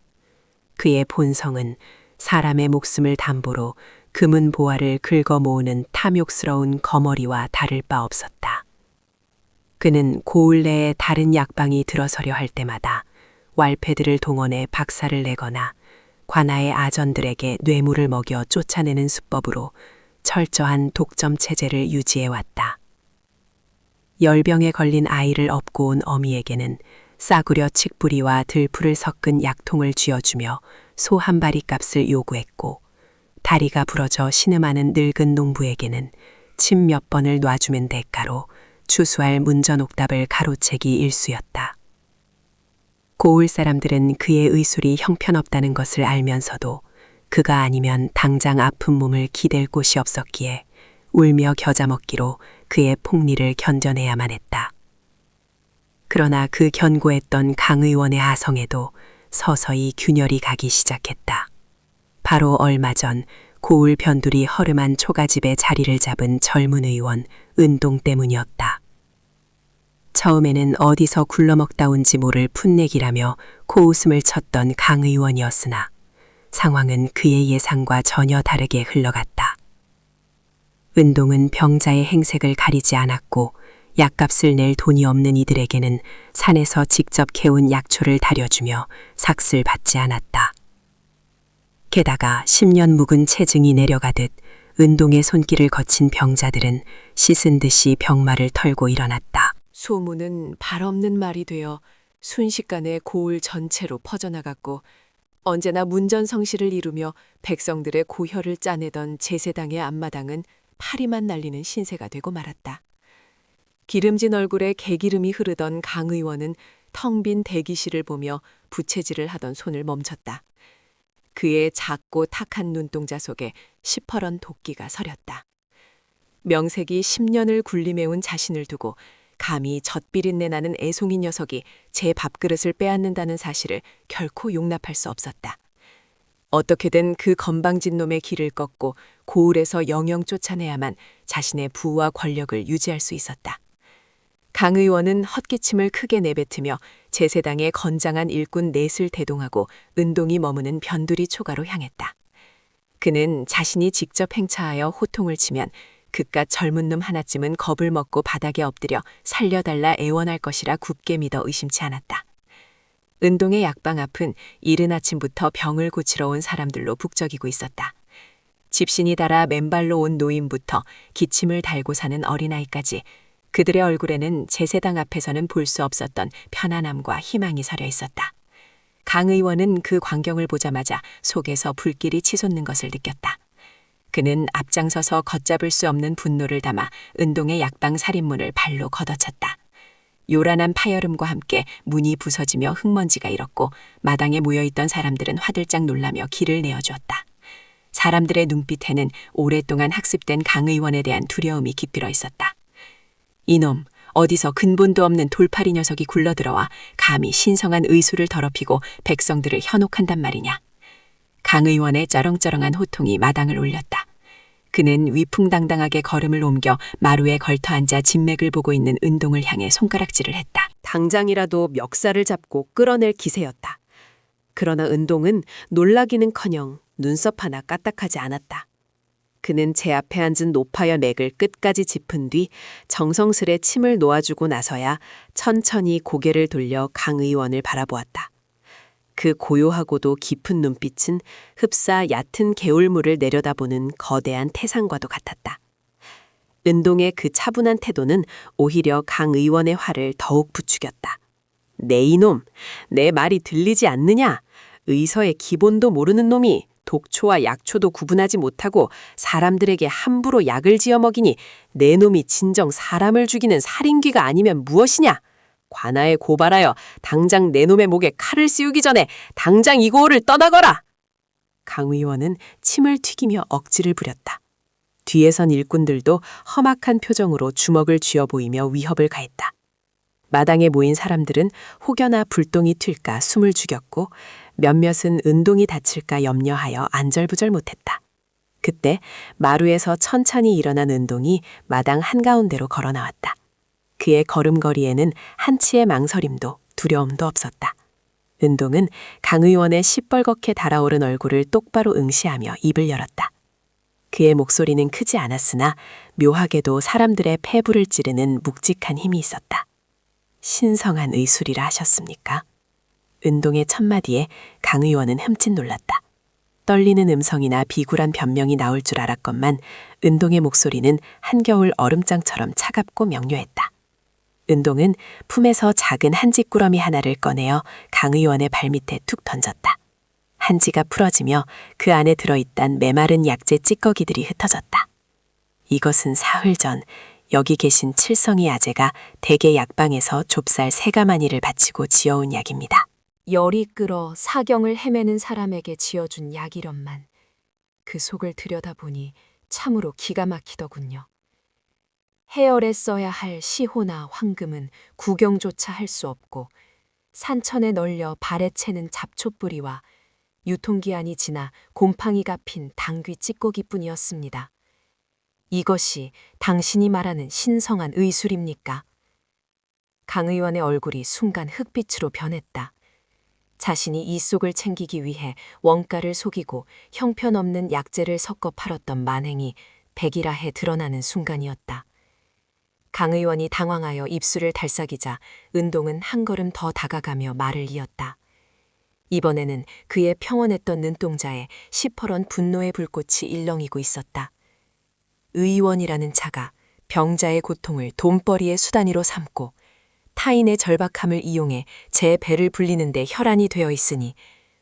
그의 본성은 사람의 목숨을 담보로 금은 보화를 긁어 모으는 탐욕스러운 거머리와 다를 바 없었다. 그는 고을 내에 다른 약방이 들어서려 할 때마다 왈패들을 동원해 박살을 내거나 관아의 아전들에게 뇌물을 먹여 쫓아내는 수법으로 철저한 독점 체제를 유지해왔다. 열병에 걸린 아이를 업고 온 어미에게는 싸구려 칡뿌리와 들풀을 섞은 약통을 쥐어주며 소 한 마리 값을 요구했고 다리가 부러져 신음하는 늙은 농부에게는 침 몇 번을 놔주면 대가로 추수할 문전옥답을 가로채기 일쑤였다. 고을 사람들은 그의 의술이 형편없다는 것을 알면서도 그가 아니면 당장 아픈 몸을 기댈 곳이 없었기에 울며 겨자 먹기로 그의 폭리를 견뎌내야만 했다. 그러나 그 견고했던 강 의원의 아성에도 서서히 균열이 가기 시작했다. 바로 얼마 전 고을 변두리 허름한 초가집에 자리를 잡은 젊은 의원 은동 때문이었다. 처음에는 어디서 굴러먹다 온지 모를 풋내기라며 코웃음을 쳤던 강 의원이었으나 상황은 그의 예상과 전혀 다르게 흘러갔다. 은동은 병자의 행색을 가리지 않았고 약값을 낼 돈이 없는 이들에게는 산에서 직접 캐온 약초를 다려주며 삭슬 받지 않았다. 게다가 10년 묵은 체증이 내려가듯 은동의 손길을 거친 병자들은 씻은 듯이 병마를 털고 일어났다. 소문은 발 없는 말이 되어 순식간에 고을 전체로 퍼져나갔고 언제나 문전성시를 이루며 백성들의 고혈을 짜내던 제세당의 앞마당은 파리만 날리는 신세가 되고 말았다. 기름진 얼굴에 개기름이 흐르던 강 의원은 텅 빈 대기실을 보며 부채질을 하던 손을 멈췄다. 그의 작고 탁한 눈동자 속에 시퍼런 도끼가 서렸다. 명색이 10년을 군림해온 자신을 두고 감히 젖비린내 나는 애송이 녀석이 제 밥그릇을 빼앗는다는 사실을 결코 용납할 수 없었다. 어떻게든 그 건방진 놈의 길을 꺾고 고을에서 영영 쫓아내야만 자신의 부와 권력을 유지할 수 있었다. 강 의원은 헛기침을 크게 내뱉으며 제세당의 건장한 일꾼 넷을 대동하고 은동이 머무는 변두리 초가로 향했다. 그는 자신이 직접 행차하여 호통을 치면 그깟 젊은 놈 하나쯤은 겁을 먹고 바닥에 엎드려 살려달라 애원할 것이라 굳게 믿어 의심치 않았다. 은동의 약방 앞은 이른 아침부터 병을 고치러 온 사람들로 북적이고 있었다. 집신이 달아 맨발로 온 노인부터 기침을 달고 사는 어린아이까지 그들의 얼굴에는 제세당 앞에서는 볼 수 없었던 편안함과 희망이 서려 있었다. 강 의원은 그 광경을 보자마자 속에서 불길이 치솟는 것을 느꼈다. 그는 앞장서서 걷잡을 수 없는 분노를 담아 은동의 약방 살인문을 발로 걷어찼다. 요란한 파열음과 함께 문이 부서지며 흙먼지가 일었고 마당에 모여있던 사람들은 화들짝 놀라며 길을 내어주었다. 사람들의 눈빛에는 오랫동안 학습된 강 의원에 대한 두려움이 깃들어 있었다. 이놈, 어디서 근본도 없는 돌팔이 녀석이 굴러들어와 감히 신성한 의수를 더럽히고 백성들을 현혹한단 말이냐. 강 의원의 쩌렁쩌렁한 호통이 마당을 울렸다. 그는 위풍당당하게 걸음을 옮겨 마루에 걸터앉아 진맥을 보고 있는 은동을 향해 손가락질을 했다. 당장이라도 멱살을 잡고 끌어낼 기세였다. 그러나 은동은 놀라기는커녕 눈썹 하나 까딱하지 않았다. 그는 제 앞에 앉은 노파여 맥을 끝까지 짚은 뒤 정성스레 침을 놓아주고 나서야 천천히 고개를 돌려 강 의원을 바라보았다. 그 고요하고도 깊은 눈빛은 흡사 얕은 개울물을 내려다보는 거대한 태산과도 같았다. 은동의 그 차분한 태도는 오히려 강 의원의 화를 더욱 부추겼다. 내 이놈, 내 말이 들리지 않느냐? 의서의 기본도 모르는 놈이 독초와 약초도 구분하지 못하고 사람들에게 함부로 약을 지어 먹이니 내 놈이 진정 사람을 죽이는 살인귀가 아니면 무엇이냐? 관아에 고발하여 당장 내 놈의 목에 칼을 씌우기 전에 당장 이 고을을 떠나거라! 강 의원은 침을 튀기며 억지를 부렸다. 뒤에선 일꾼들도 험악한 표정으로 주먹을 쥐어 보이며 위협을 가했다. 마당에 모인 사람들은 혹여나 불똥이 튈까 숨을 죽였고 몇몇은 은동이 다칠까 염려하여 안절부절 못했다. 그때 마루에서 천천히 일어난 은동이 마당 한가운데로 걸어 나왔다. 그의 걸음걸이에는 한치의 망설임도 두려움도 없었다. 은동은 강 의원의 시뻘겋게 달아오른 얼굴을 똑바로 응시하며 입을 열었다. 그의 목소리는 크지 않았으나 묘하게도 사람들의 폐부를 찌르는 묵직한 힘이 있었다. 신성한 의술이라 하셨습니까? 은동의 첫마디에 강 의원은 흠칫 놀랐다. 떨리는 음성이나 비굴한 변명이 나올 줄 알았건만 은동의 목소리는 한겨울 얼음장처럼 차갑고 명료했다. 은동은 품에서 작은 한지꾸러미 하나를 꺼내어 강 의원의 발밑에 툭 던졌다. 한지가 풀어지며 그 안에 들어있던 메마른 약재 찌꺼기들이 흩어졌다. 이것은 사흘 전 여기 계신 칠성이 아재가 대개 약방에서 좁쌀 3가마니를 바치고 지어온 약입니다. 열이 끓어 사경을 헤매는 사람에게 지어준 약이련만 그 속을 들여다보니 참으로 기가 막히더군요. 해열에 써야 할 시호나 황금은 구경조차 할 수 없고 산천에 널려 발에 채는 잡초뿌리와 유통기한이 지나 곰팡이가 핀 당귀 찌꺼기뿐이었습니다. 이것이 당신이 말하는 신성한 의술입니까? 강 의원의 얼굴이 순간 흑빛으로 변했다. 자신이 이 속을 챙기기 위해 원가를 속이고 형편없는 약재를 섞어 팔았던 만행이 백일하에 드러나는 순간이었다. 강 의원이 당황하여 입술을 달싹이자 은동은 한 걸음 더 다가가며 말을 이었다. 이번에는 그의 평온했던 눈동자에 시퍼런 분노의 불꽃이 일렁이고 있었다. 의원이라는 자가 병자의 고통을 돈벌이의 수단으로 삼고 타인의 절박함을 이용해 제 배를 불리는 데 혈안이 되어 있으니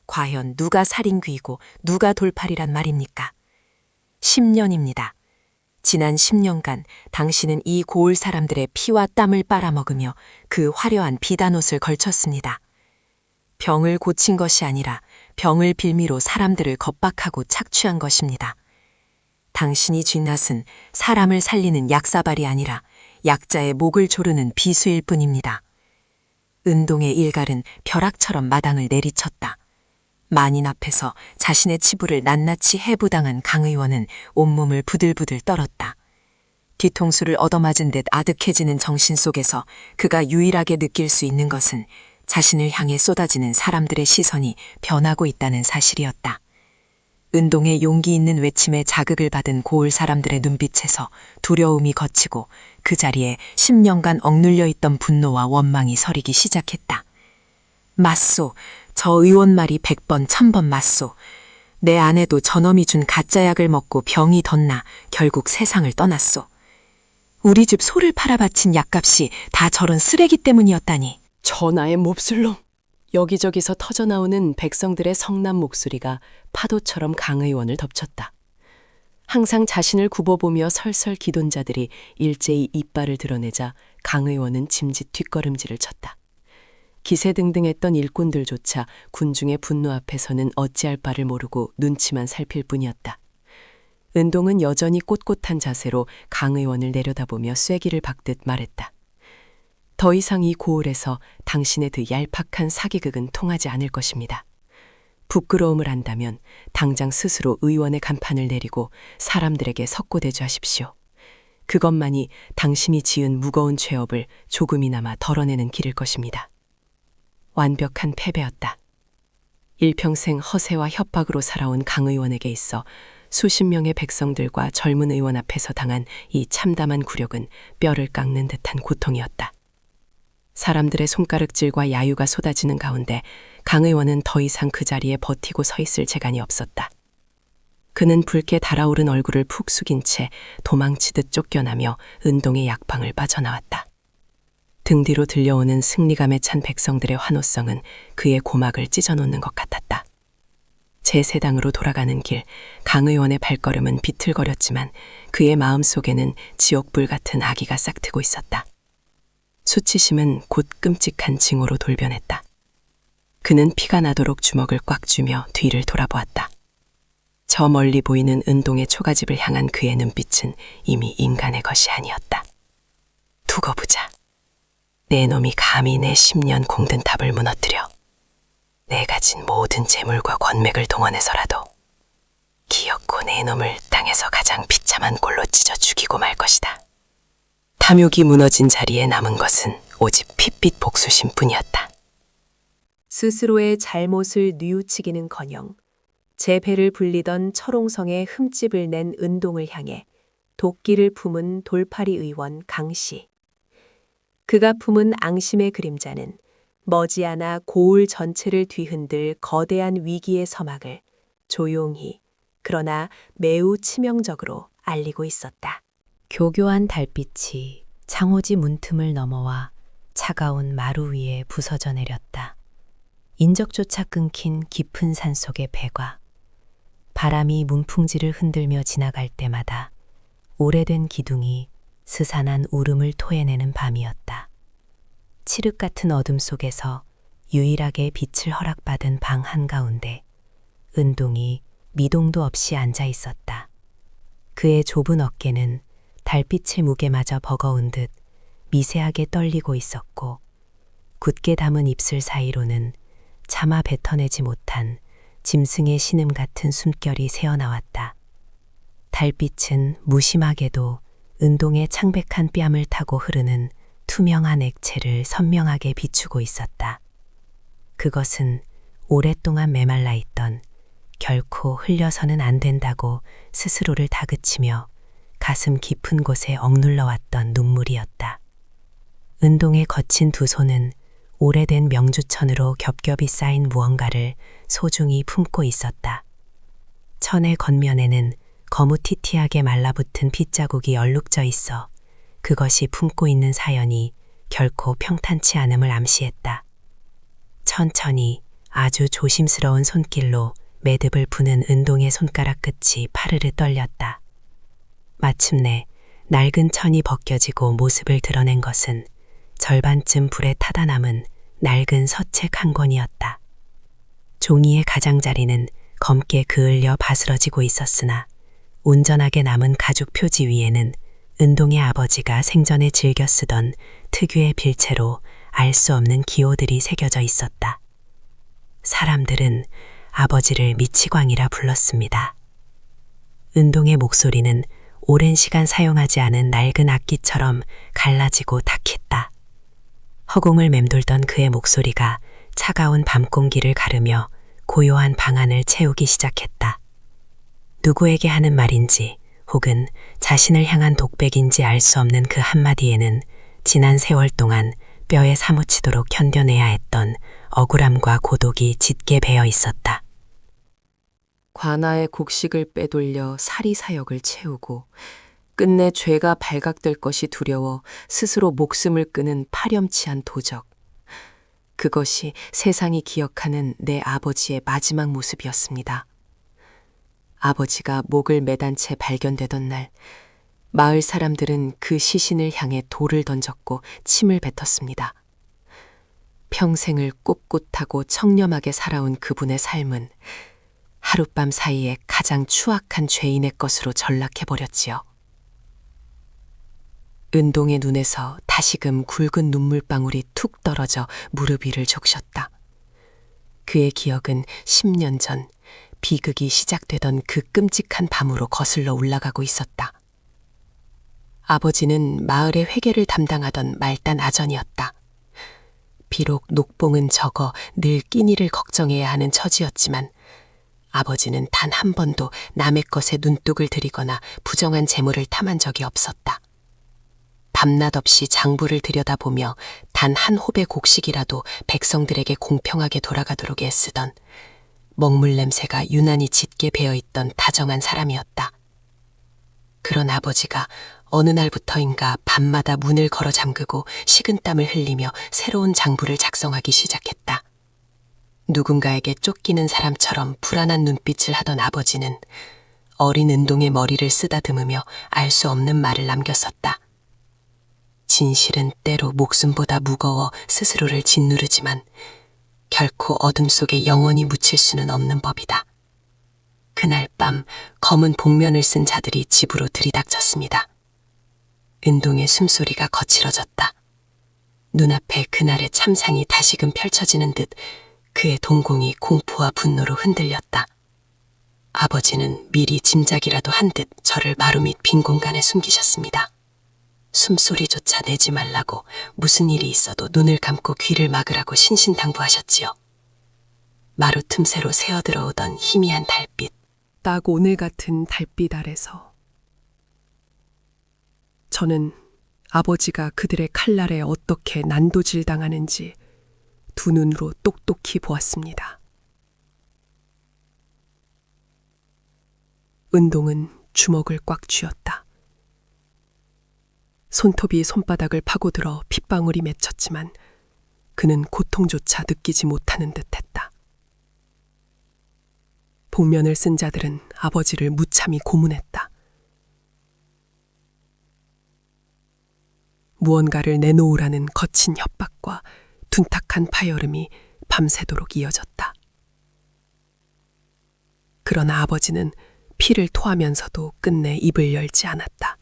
과연 누가 살인귀이고 누가 돌팔이란 말입니까? 10년입니다. 지난 10년간 당신은 이 고을 사람들의 피와 땀을 빨아먹으며 그 화려한 비단옷을 걸쳤습니다. 병을 고친 것이 아니라 병을 빌미로 사람들을 겁박하고 착취한 것입니다. 당신이 쥔 낫은 사람을 살리는 약사발이 아니라 약자의 목을 조르는 비수일 뿐입니다. 은동의 일갈은 벼락처럼 마당을 내리쳤다. 만인 앞에서 자신의 치부를 낱낱이 해부당한 강 의원은 온몸을 부들부들 떨었다. 뒤통수를 얻어맞은 듯 아득해지는 정신 속에서 그가 유일하게 느낄 수 있는 것은 자신을 향해 쏟아지는 사람들의 시선이 변하고 있다는 사실이었다. 은동의 용기 있는 외침에 자극을 받은 고을 사람들의 눈빛에서 두려움이 걷히고 그 자리에 10년간 억눌려 있던 분노와 원망이 서리기 시작했다. 맞소, 저 의원 말이 100번 1000번 맞소. 내 아내도 저놈이 준 가짜약을 먹고 병이 덧나 결국 세상을 떠났소. 우리 집 소를 팔아 바친 약값이 다 저런 쓰레기 때문이었다니. 전하의 몹쓸놈. 여기저기서 터져나오는 백성들의 성난 목소리가 파도처럼 강 의원을 덮쳤다. 항상 자신을 굽어보며 설설 기돈 자들이 일제히 이빨을 드러내자 강 의원은 짐짓 뒷걸음질을 쳤다. 기세등등했던 일꾼들조차 군중의 분노 앞에서는 어찌할 바를 모르고 눈치만 살필 뿐이었다. 은동은 여전히 꼿꼿한 자세로 강 의원을 내려다보며 쐐기를 박듯 말했다. 더 이상 이 고을에서 당신의 그 얄팍한 사기극은 통하지 않을 것입니다. 부끄러움을 안다면 당장 스스로 의원의 간판을 내리고 사람들에게 석고대주하십시오. 그것만이 당신이 지은 무거운 죄업을 조금이나마 덜어내는 길일 것입니다. 완벽한 패배였다. 일평생 허세와 협박으로 살아온 강 의원에게 있어 수십 명의 백성들과 젊은 의원 앞에서 당한 이 참담한 굴욕은 뼈를 깎는 듯한 고통이었다. 사람들의 손가락질과 야유가 쏟아지는 가운데 강 의원은 더 이상 그 자리에 버티고 서 있을 재간이 없었다. 그는 붉게 달아오른 얼굴을 푹 숙인 채 도망치듯 쫓겨나며 은동의 약방을 빠져나왔다. 등 뒤로 들려오는 승리감에 찬 백성들의 환호성은 그의 고막을 찢어놓는 것 같았다. 제세당으로 돌아가는 길, 강 의원의 발걸음은 비틀거렸지만 그의 마음속에는 지옥불 같은 악의가 싹트고 있었다. 수치심은 곧 끔찍한 징후로 돌변했다. 그는 피가 나도록 주먹을 꽉 쥐며 뒤를 돌아보았다. 저 멀리 보이는 은동의 초가집을 향한 그의 눈빛은 이미 인간의 것이 아니었다. 두고 보자. 내 놈이 감히 내 10년 공든 탑을 무너뜨려 내가 진 모든 재물과 권맥을 동원해서라도 기어코 내 놈을 땅에서 가장 비참한 꼴로 찢어 죽이고 말 것이다. 탐욕이 무너진 자리에 남은 것은 오직 핏빛 복수심 뿐이었다. 스스로의 잘못을 뉘우치기는커녕 제 배를 불리던 철옹성의 흠집을 낸 은동을 향해 도끼를 품은 돌팔이 의원 강씨. 그가 품은 앙심의 그림자는 머지않아 고을 전체를 뒤흔들 거대한 위기의 서막을 조용히 그러나 매우 치명적으로 알리고 있었다. 교교한 달빛이 창호지 문틈을 넘어와 차가운 마루 위에 부서져 내렸다. 인적조차 끊긴 깊은 산속의 배과. 바람이 문풍지를 흔들며 지나갈 때마다 오래된 기둥이 스산한 울음을 토해내는 밤이었다. 칠흑 같은 어둠 속에서 유일하게 빛을 허락받은 방 한가운데 은동이 미동도 없이 앉아 있었다. 그의 좁은 어깨는 달빛의 무게마저 버거운 듯 미세하게 떨리고 있었고 굳게 담은 입술 사이로는 차마 뱉어내지 못한 짐승의 신음 같은 숨결이 새어나왔다. 달빛은 무심하게도 은동의 창백한 뺨을 타고 흐르는 투명한 액체를 선명하게 비추고 있었다. 그것은 오랫동안 메말라 있던 결코 흘려서는 안 된다고 스스로를 다그치며 가슴 깊은 곳에 억눌러 왔던 눈물이었다. 은동의 거친 두 손은 오래된 명주천으로 겹겹이 쌓인 무언가를 소중히 품고 있었다. 천의 겉면에는 거무튀튀하게 말라붙은 핏자국이 얼룩져 있어 그것이 품고 있는 사연이 결코 평탄치 않음을 암시했다. 천천히 아주 조심스러운 손길로 매듭을 푸는 은동의 손가락 끝이 파르르 떨렸다. 마침내 낡은 천이 벗겨지고 모습을 드러낸 것은 절반쯤 불에 타다 남은 낡은 서책 한 권이었다. 종이의 가장자리는 검게 그을려 바스러지고 있었으나 온전하게 남은 가죽 표지 위에는 은동의 아버지가 생전에 즐겨 쓰던 특유의 빌체로 알 수 없는 기호들이 새겨져 있었다. 사람들은 아버지를 미치광이라 불렀습니다. 은동의 목소리는 오랜 시간 사용하지 않은 낡은 악기처럼 갈라지고 탁했다. 허공을 맴돌던 그의 목소리가 차가운 밤 공기를 가르며 고요한 방안을 채우기 시작했다. 누구에게 하는 말인지 혹은 자신을 향한 독백인지 알 수 없는 그 한마디에는 지난 세월 동안 뼈에 사무치도록 견뎌내야 했던 억울함과 고독이 짙게 배어 있었다. 관아의 곡식을 빼돌려 사리사욕을 채우고 끝내 죄가 발각될 것이 두려워 스스로 목숨을 끊은 파렴치한 도적. 그것이 세상이 기억하는 내 아버지의 마지막 모습이었습니다. 아버지가 목을 매단 채 발견되던 날, 마을 사람들은 그 시신을 향해 돌을 던졌고 침을 뱉었습니다. 평생을 꿋꿋하고 청렴하게 살아온 그분의 삶은 하룻밤 사이에 가장 추악한 죄인의 것으로 전락해버렸지요. 은동의 눈에서 다시금 굵은 눈물방울이 툭 떨어져 무릎 위를 적셨다. 그의 기억은 10년 전 비극이 시작되던 그 끔찍한 밤으로 거슬러 올라가고 있었다. 아버지는 마을의 회계를 담당하던 말단 아전이었다. 비록 녹봉은 적어 늘 끼니를 걱정해야 하는 처지였지만 아버지는 단 한 번도 남의 것에 눈독을 들이거나 부정한 재물을 탐한 적이 없었다. 밤낮 없이 장부를 들여다보며 단 한 홉의 곡식이라도 백성들에게 공평하게 돌아가도록 애쓰던 먹물 냄새가 유난히 짙게 배어있던 다정한 사람이었다. 그런 아버지가 어느 날부터인가 밤마다 문을 걸어 잠그고 식은땀을 흘리며 새로운 장부를 작성하기 시작했다. 누군가에게 쫓기는 사람처럼 불안한 눈빛을 하던 아버지는 어린 은동의 머리를 쓰다듬으며 알 수 없는 말을 남겼었다. 진실은 때로 목숨보다 무거워 스스로를 짓누르지만 결코 어둠 속에 영원히 묻힐 수는 없는 법이다. 그날 밤 검은 복면을 쓴 자들이 집으로 들이닥쳤습니다. 은동의 숨소리가 거칠어졌다. 눈앞에 그날의 참상이 다시금 펼쳐지는 듯 그의 동공이 공포와 분노로 흔들렸다. 아버지는 미리 짐작이라도 한 듯 저를 마루 밑 빈 공간에 숨기셨습니다. 숨소리조차 내지 말라고, 무슨 일이 있어도 눈을 감고 귀를 막으라고 신신당부하셨지요. 마루 틈새로 새어들어오던 희미한 달빛. 딱 오늘 같은 달빛 아래서 저는 아버지가 그들의 칼날에 어떻게 난도질 당하는지 두 눈으로 똑똑히 보았습니다. 은동은 주먹을 꽉 쥐었다. 손톱이 손바닥을 파고들어 핏방울이 맺혔지만 그는 고통조차 느끼지 못하는 듯했다. 복면을 쓴 자들은 아버지를 무참히 고문했다. 무언가를 내놓으라는 거친 협박과 둔탁한 파열음이 밤새도록 이어졌다. 그러나 아버지는 피를 토하면서도 끝내 입을 열지 않았다.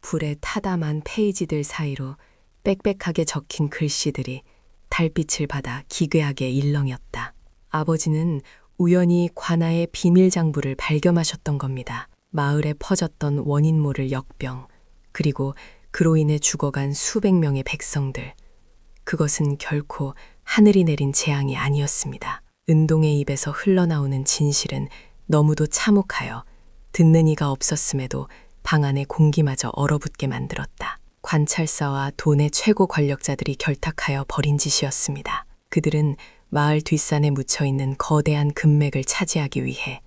불에 타담한 페이지들 사이로 빽빽하게 적힌 글씨들이 달빛을 받아 기괴하게 일렁였다. 아버지는 우연히 관아의 비밀 장부를 발견하셨던 겁니다. 마을에 퍼졌던 원인 모를 역병, 그리고 그로 인해 죽어간 수백 명의 백성들. 그것은 결코 하늘이 내린 재앙이 아니었습니다. 은동의 입에서 흘러나오는 진실은 너무도 참혹하여 듣는 이가 없었음에도 방 안의 공기마저 얼어붙게 만들었다. 관찰사와 돈의 최고 권력자들이 결탁하여 벌인 짓이었습니다. 그들은 마을 뒷산에 묻혀있는 거대한 금맥을 차지하기 위해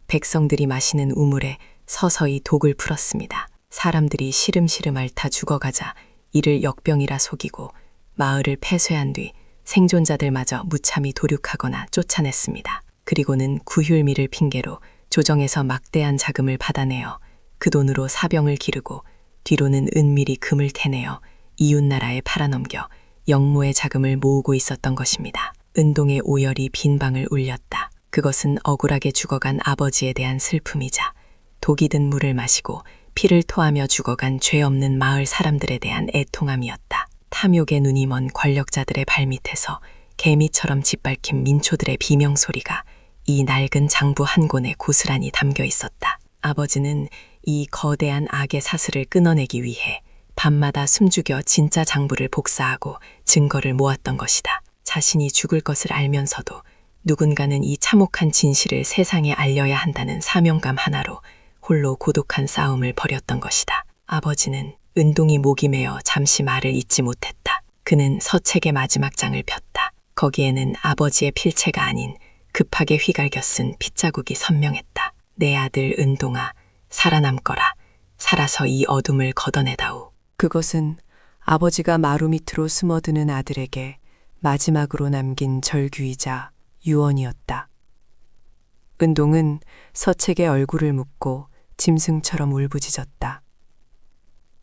백성들이 마시는 우물에 서서히 독을 풀었습니다. 사람들이 시름시름 앓다 죽어가자 이를 역병이라 속이고 마을을 폐쇄한 뒤 생존자들마저 무참히 도륙하거나 쫓아냈습니다. 그리고는 구휼미를 핑계로 조정에서 막대한 자금을 받아내어 그 돈으로 사병을 기르고 뒤로는 은밀히 금을 캐내어 이웃나라에 팔아넘겨 영모의 자금을 모으고 있었던 것입니다. 은동의 오열이 빈 방을 울렸다. 그것은 억울하게 죽어간 아버지에 대한 슬픔이자 독이 든 물을 마시고 피를 토하며 죽어간 죄 없는 마을 사람들에 대한 애통함이었다. 탐욕의 눈이 먼 권력자들의 발밑에서 개미처럼 짓밟힌 민초들의 비명소리가 이 낡은 장부 한 권에 고스란히 담겨 있었다. 아버지는 이 거대한 악의 사슬을 끊어내기 위해 밤마다 숨죽여 진짜 장부를 복사하고 증거를 모았던 것이다. 자신이 죽을 것을 알면서도 누군가는 이 참혹한 진실을 세상에 알려야 한다는 사명감 하나로 홀로 고독한 싸움을 벌였던 것이다. 아버지는 은동이 목이 메어 잠시 말을 잇지 못했다. 그는 서책의 마지막 장을 폈다. 거기에는 아버지의 필체가 아닌 급하게 휘갈겨 쓴 핏자국이 선명했다. 내 아들 은동아, 살아남거라. 살아서 이 어둠을 걷어내다오. 그것은 아버지가 마루 밑으로 숨어드는 아들에게 마지막으로 남긴 절규이자 유언이었다. 은동은 서책의 얼굴을 묻고 짐승처럼 울부짖었다.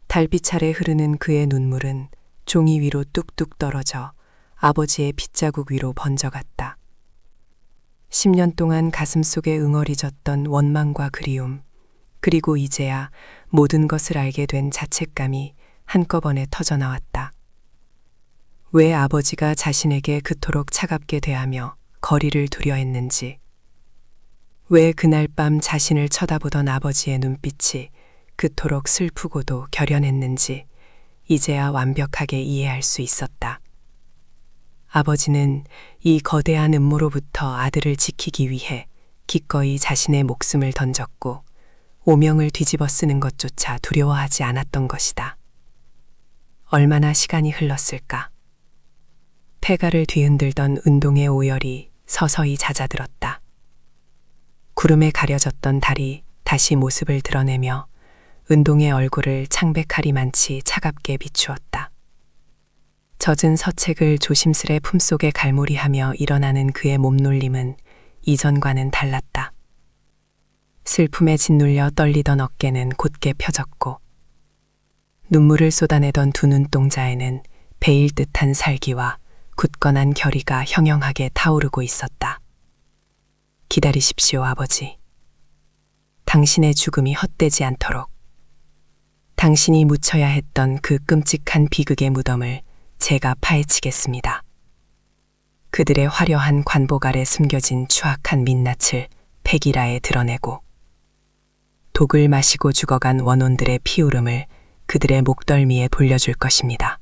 달빛 아래 흐르는 그의 눈물은 종이 위로 뚝뚝 떨어져 아버지의 핏자국 위로 번져갔다. 10년 동안 가슴속에 응어리졌던 원망과 그리움, 그리고 이제야 모든 것을 알게 된 자책감이 한꺼번에 터져나왔다. 왜 아버지가 자신에게 그토록 차갑게 대하며 거리를 두려 했는지, 왜 그날 밤 자신을 쳐다보던 아버지의 눈빛이 그토록 슬프고도 결연했는지 이제야 완벽하게 이해할 수 있었다. 아버지는 이 거대한 음모로부터 아들을 지키기 위해 기꺼이 자신의 목숨을 던졌고 오명을 뒤집어 쓰는 것조차 두려워하지 않았던 것이다. 얼마나 시간이 흘렀을까? 폐가를 뒤흔들던 은동의 오열이 서서히 잦아들었다. 구름에 가려졌던 달이 다시 모습을 드러내며 은동의 얼굴을 창백하리만치 차갑게 비추었다. 젖은 서책을 조심스레 품속에 갈무리하며 일어나는 그의 몸놀림은 이전과는 달랐다. 슬픔에 짓눌려 떨리던 어깨는 곧게 펴졌고 눈물을 쏟아내던 두 눈동자에는 베일 듯한 살기와 굳건한 결의가 형형하게 타오르고 있었다. 기다리십시오, 아버지. 당신의 죽음이 헛되지 않도록. 당신이 묻혀야 했던 그 끔찍한 비극의 무덤을 제가 파헤치겠습니다. 그들의 화려한 관복 아래 숨겨진 추악한 민낯을 백일하에 드러내고 독을 마시고 죽어간 원혼들의 피울음을 그들의 목덜미에 돌려줄 것입니다.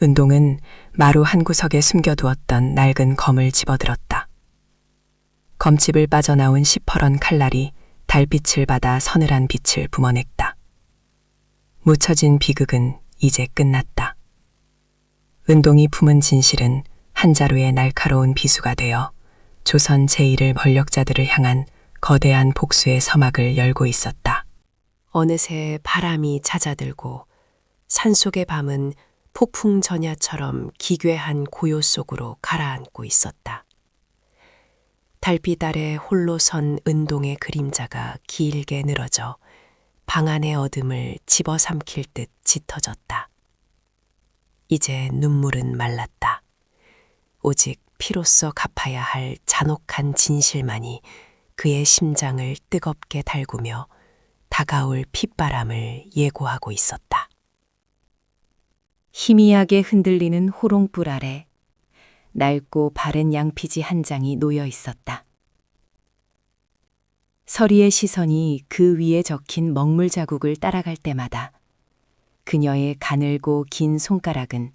은동은 마루 한 구석에 숨겨두었던 낡은 검을 집어들었다. 검집을 빠져나온 시퍼런 칼날이 달빛을 받아 서늘한 빛을 뿜어냈다. 묻혀진 비극은 이제 끝났다. 은동이 품은 진실은 한 자루의 날카로운 비수가 되어 조선 제1의 권력자들을 향한 거대한 복수의 서막을 열고 있었다. 어느새 바람이 잦아들고 산속의 밤은 폭풍 전야처럼 기괴한 고요 속으로 가라앉고 있었다. 달빛 아래 홀로 선 은동의 그림자가 길게 늘어져 방 안의 어둠을 집어삼킬 듯 짙어졌다. 이제 눈물은 말랐다. 오직 피로써 갚아야 할 잔혹한 진실만이 그의 심장을 뜨겁게 달구며 다가올 핏바람을 예고하고 있었다. 희미하게 흔들리는 호롱불 아래 낡고 바른 양피지 한 장이 놓여 있었다. 서리의 시선이 그 위에 적힌 먹물 자국을 따라갈 때마다 그녀의 가늘고 긴 손가락은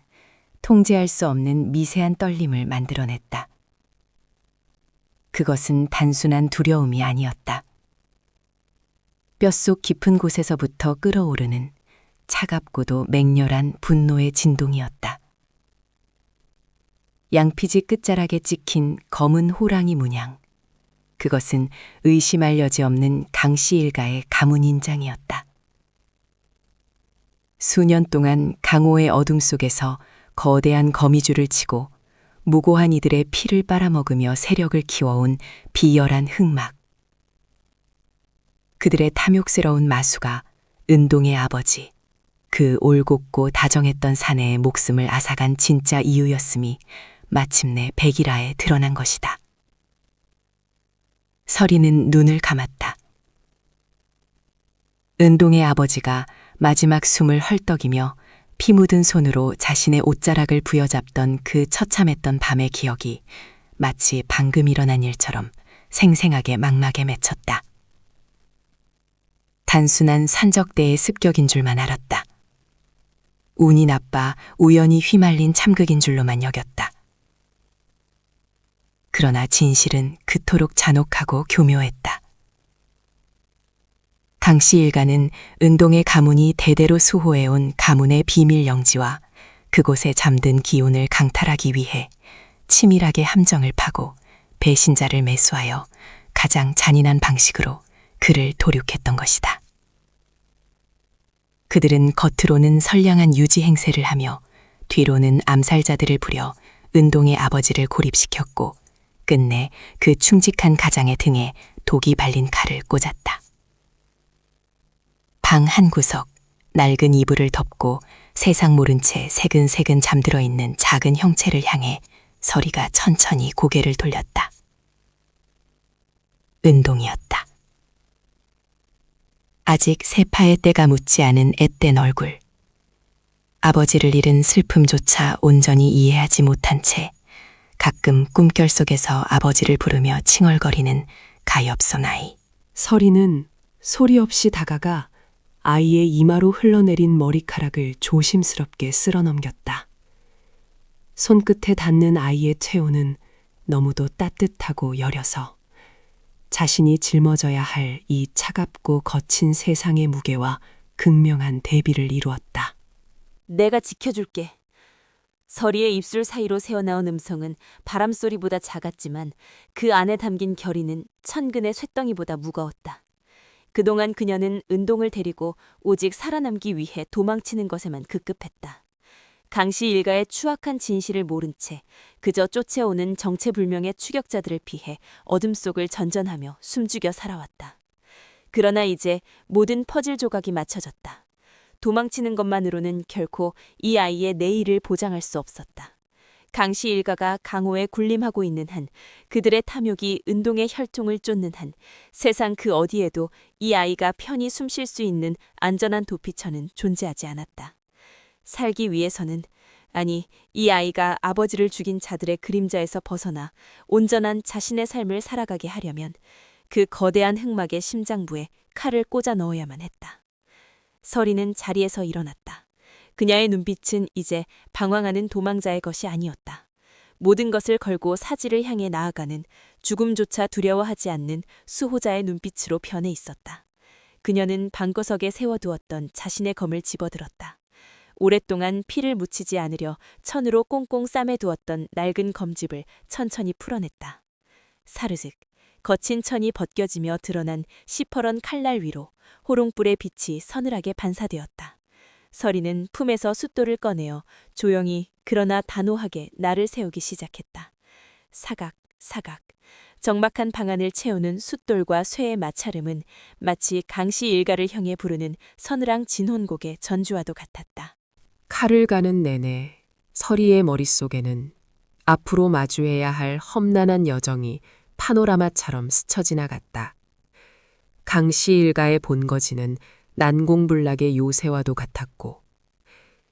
통제할 수 없는 미세한 떨림을 만들어냈다. 그것은 단순한 두려움이 아니었다. 뼛속 깊은 곳에서부터 끓어오르는 차갑고도 맹렬한 분노의 진동이었다. 양피지 끝자락에 찍힌 검은 호랑이 문양. 그것은 의심할 여지 없는 강씨 일가의 가문 인장이었다. 수년 동안 강호의 어둠 속에서 거대한 거미줄을 치고 무고한 이들의 피를 빨아먹으며 세력을 키워온 비열한 흑막. 그들의 탐욕스러운 마수가 은동의 아버지, 그 올곧고 다정했던 사내의 목숨을 앗아간 진짜 이유였음이 마침내 백일하에 드러난 것이다. 서리는 눈을 감았다. 은동의 아버지가 마지막 숨을 헐떡이며 피 묻은 손으로 자신의 옷자락을 부여잡던 그 처참했던 밤의 기억이 마치 방금 일어난 일처럼 생생하게 망막에 맺혔다. 단순한 산적대의 습격인 줄만 알았다. 운이 나빠 우연히 휘말린 참극인 줄로만 여겼다. 그러나 진실은 그토록 잔혹하고 교묘했다. 강씨 일가는 은동의 가문이 대대로 수호해온 가문의 비밀 영지와 그곳에 잠든 기운을 강탈하기 위해 치밀하게 함정을 파고 배신자를 매수하여 가장 잔인한 방식으로 그를 도륙했던 것이다. 그들은 겉으로는 선량한 유지 행세를 하며 뒤로는 암살자들을 부려 은동의 아버지를 고립시켰고 끝내 그 충직한 가장의 등에 독이 발린 칼을 꽂았다. 방 한 구석, 낡은 이불을 덮고 세상 모른 채 새근새근 잠들어 있는 작은 형체를 향해 서리가 천천히 고개를 돌렸다. 은동이었다. 아직 세파의 때가 묻지 않은 앳된 얼굴. 아버지를 잃은 슬픔조차 온전히 이해하지 못한 채 가끔 꿈결 속에서 아버지를 부르며 칭얼거리는 가엾은 아이. 서리는 소리 없이 다가가 아이의 이마로 흘러내린 머리카락을 조심스럽게 쓸어넘겼다. 손끝에 닿는 아이의 체온은 너무도 따뜻하고 여려서 자신이 짊어져야 할 이 차갑고 거친 세상의 무게와 극명한 대비를 이루었다. 내가 지켜줄게. 서리의 입술 사이로 새어나온 음성은 바람소리보다 작았지만 그 안에 담긴 결의는 천근의 쇳덩이보다 무거웠다. 그동안 그녀는 은동을 데리고 오직 살아남기 위해 도망치는 것에만 급급했다. 강씨 일가의 추악한 진실을 모른 채 그저 쫓아오는 정체불명의 추격자들을 피해 어둠 속을 전전하며 숨죽여 살아왔다. 그러나 이제 모든 퍼즐 조각이 맞춰졌다. 도망치는 것만으로는 결코 이 아이의 내일을 보장할 수 없었다. 강씨 일가가 강호에 군림하고 있는 한, 그들의 탐욕이 은동의 혈통을 쫓는 한, 세상 그 어디에도 이 아이가 편히 숨쉴 수 있는 안전한 도피처는 존재하지 않았다. 살기 위해서는, 아니, 이 아이가 아버지를 죽인 자들의 그림자에서 벗어나 온전한 자신의 삶을 살아가게 하려면 그 거대한 흑막의 심장부에 칼을 꽂아 넣어야만 했다. 서리는 자리에서 일어났다. 그녀의 눈빛은 이제 방황하는 도망자의 것이 아니었다. 모든 것을 걸고 사지를 향해 나아가는, 죽음조차 두려워하지 않는 수호자의 눈빛으로 변해 있었다. 그녀는 방구석에 세워두었던 자신의 검을 집어들었다. 오랫동안 피를 묻히지 않으려 천으로 꽁꽁 싸매두었던 낡은 검집을 천천히 풀어냈다. 사르륵, 거친 천이 벗겨지며 드러난 시퍼런 칼날 위로 호롱불의 빛이 서늘하게 반사되었다. 서리는 품에서 숫돌을 꺼내어 조용히 그러나 단호하게 날을 세우기 시작했다. 사각, 사각. 적막한 방안을 채우는 숫돌과 쇠의 마찰음은 마치 강씨 일가를 향해 부르는 서늘한 진혼곡의 전주와도 같았다. 칼을 가는 내내 서리의 머릿속에는 앞으로 마주해야 할 험난한 여정이 파노라마처럼 스쳐 지나갔다. 강씨 일가의 본거지는 난공불락의 요새와도 같았고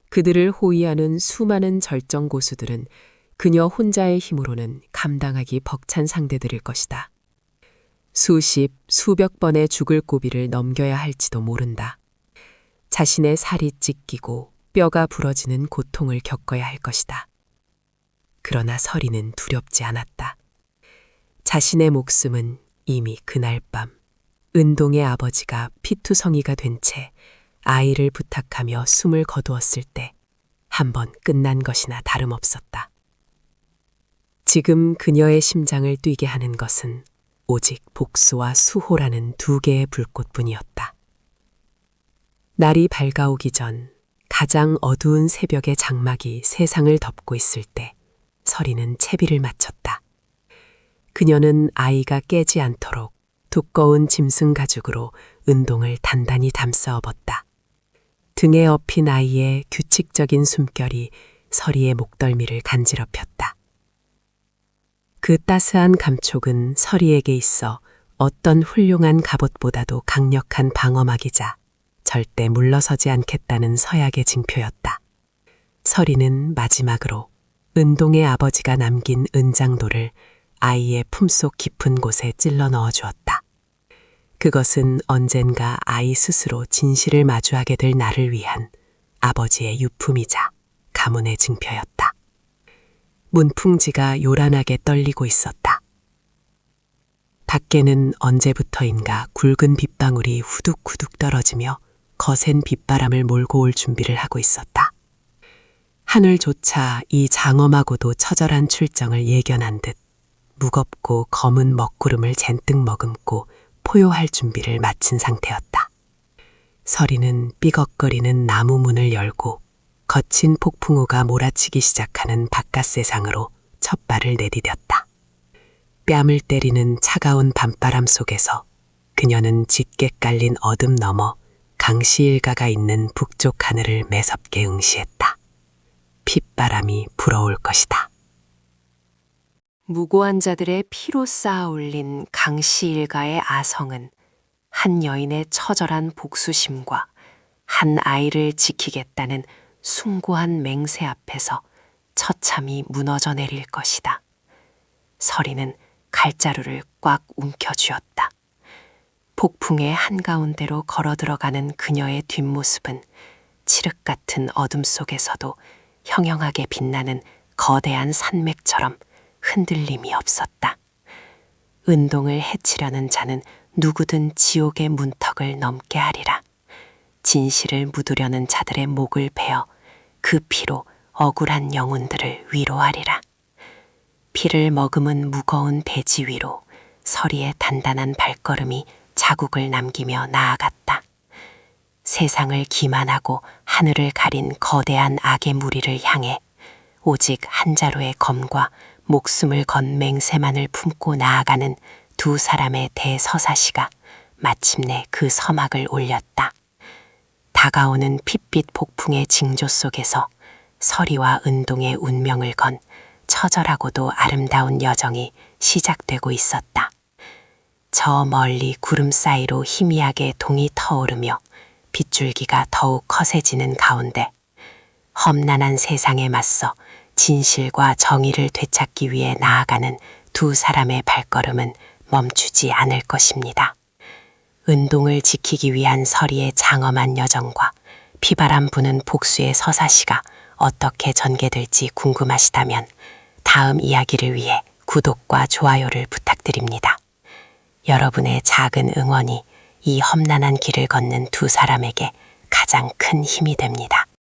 그들을 호위하는 수많은 절정 고수들은 그녀 혼자의 힘으로는 감당하기 벅찬 상대들일 것이다. 수십, 수백 번의 죽을 고비를 넘겨야 할지도 모른다. 자신의 살이 찢기고 뼈가 부러지는 고통을 겪어야 할 것이다. 그러나 서리는 두렵지 않았다. 자신의 목숨은 이미 그날 밤 은동의 아버지가 피투성이가 된 채 아이를 부탁하며 숨을 거두었을 때 한번 끝난 것이나 다름없었다. 지금 그녀의 심장을 뛰게 하는 것은 오직 복수와 수호라는 두 개의 불꽃뿐이었다. 날이 밝아오기 전 가장 어두운 새벽의 장막이 세상을 덮고 있을 때 서리는 채비를 마쳤다. 그녀는 아이가 깨지 않도록 두꺼운 짐승 가죽으로 은동을 단단히 담싸 업었다. 등에 업힌 아이의 규칙적인 숨결이 서리의 목덜미를 간지럽혔다. 그 따스한 감촉은 서리에게 있어 어떤 훌륭한 갑옷보다도 강력한 방어막이자 절대 물러서지 않겠다는 서약의 징표였다. 서리는 마지막으로 은동의 아버지가 남긴 은장도를 아이의 품속 깊은 곳에 찔러 넣어 주었다. 그것은 언젠가 아이 스스로 진실을 마주하게 될 나를 위한 아버지의 유품이자 가문의 증표였다. 문풍지가 요란하게 떨리고 있었다. 밖에는 언제부터인가 굵은 빗방울이 후둑후둑 떨어지며 거센 빗바람을 몰고 올 준비를 하고 있었다. 하늘조차 이 장엄하고도 처절한 출정을 예견한 듯 무겁고 검은 먹구름을 잔뜩 머금고 포효할 준비를 마친 상태였다. 서리는 삐걱거리는 나무 문을 열고 거친 폭풍우가 몰아치기 시작하는 바깥 세상으로 첫 발을 내디뎠다. 뺨을 때리는 차가운 밤바람 속에서 그녀는 짙게 깔린 어둠 너머 강씨 일가가 있는 북쪽 하늘을 매섭게 응시했다. 핏바람이 불어올 것이다. 무고한 자들의 피로 쌓아 올린 강씨 일가의 아성은 한 여인의 처절한 복수심과 한 아이를 지키겠다는 숭고한 맹세 앞에서 처참히 무너져 내릴 것이다. 서리는 칼자루를 꽉 움켜쥐었다. 폭풍의 한가운데로 걸어 들어가는 그녀의 뒷모습은 칠흑 같은 어둠 속에서도 형형하게 빛나는 거대한 산맥처럼 흔들림이 없었다. 은동을 해치려는 자는 누구든 지옥의 문턱을 넘게 하리라. 진실을 묻으려는 자들의 목을 베어 그 피로 억울한 영혼들을 위로하리라. 피를 머금은 무거운 대지 위로 서리의 단단한 발걸음이 자국을 남기며 나아갔다. 세상을 기만하고 하늘을 가린 거대한 악의 무리를 향해 오직 한 자루의 검과 목숨을 건 맹세만을 품고 나아가는 두 사람의 대서사시가 마침내 그 서막을 올렸다. 다가오는 핏빛 폭풍의 징조 속에서 서리와 은동의 운명을 건 처절하고도 아름다운 여정이 시작되고 있었다. 저 멀리 구름 사이로 희미하게 동이 터오르며 빗줄기가 더욱 거세지는 가운데 험난한 세상에 맞서 진실과 정의를 되찾기 위해 나아가는 두 사람의 발걸음은 멈추지 않을 것입니다. 은동을 지키기 위한 서리의 장엄한 여정과 피바람 부는 복수의 서사시가 어떻게 전개될지 궁금하시다면 다음 이야기를 위해 구독과 좋아요를 부탁드립니다. 여러분의 작은 응원이 이 험난한 길을 걷는 두 사람에게 가장 큰 힘이 됩니다.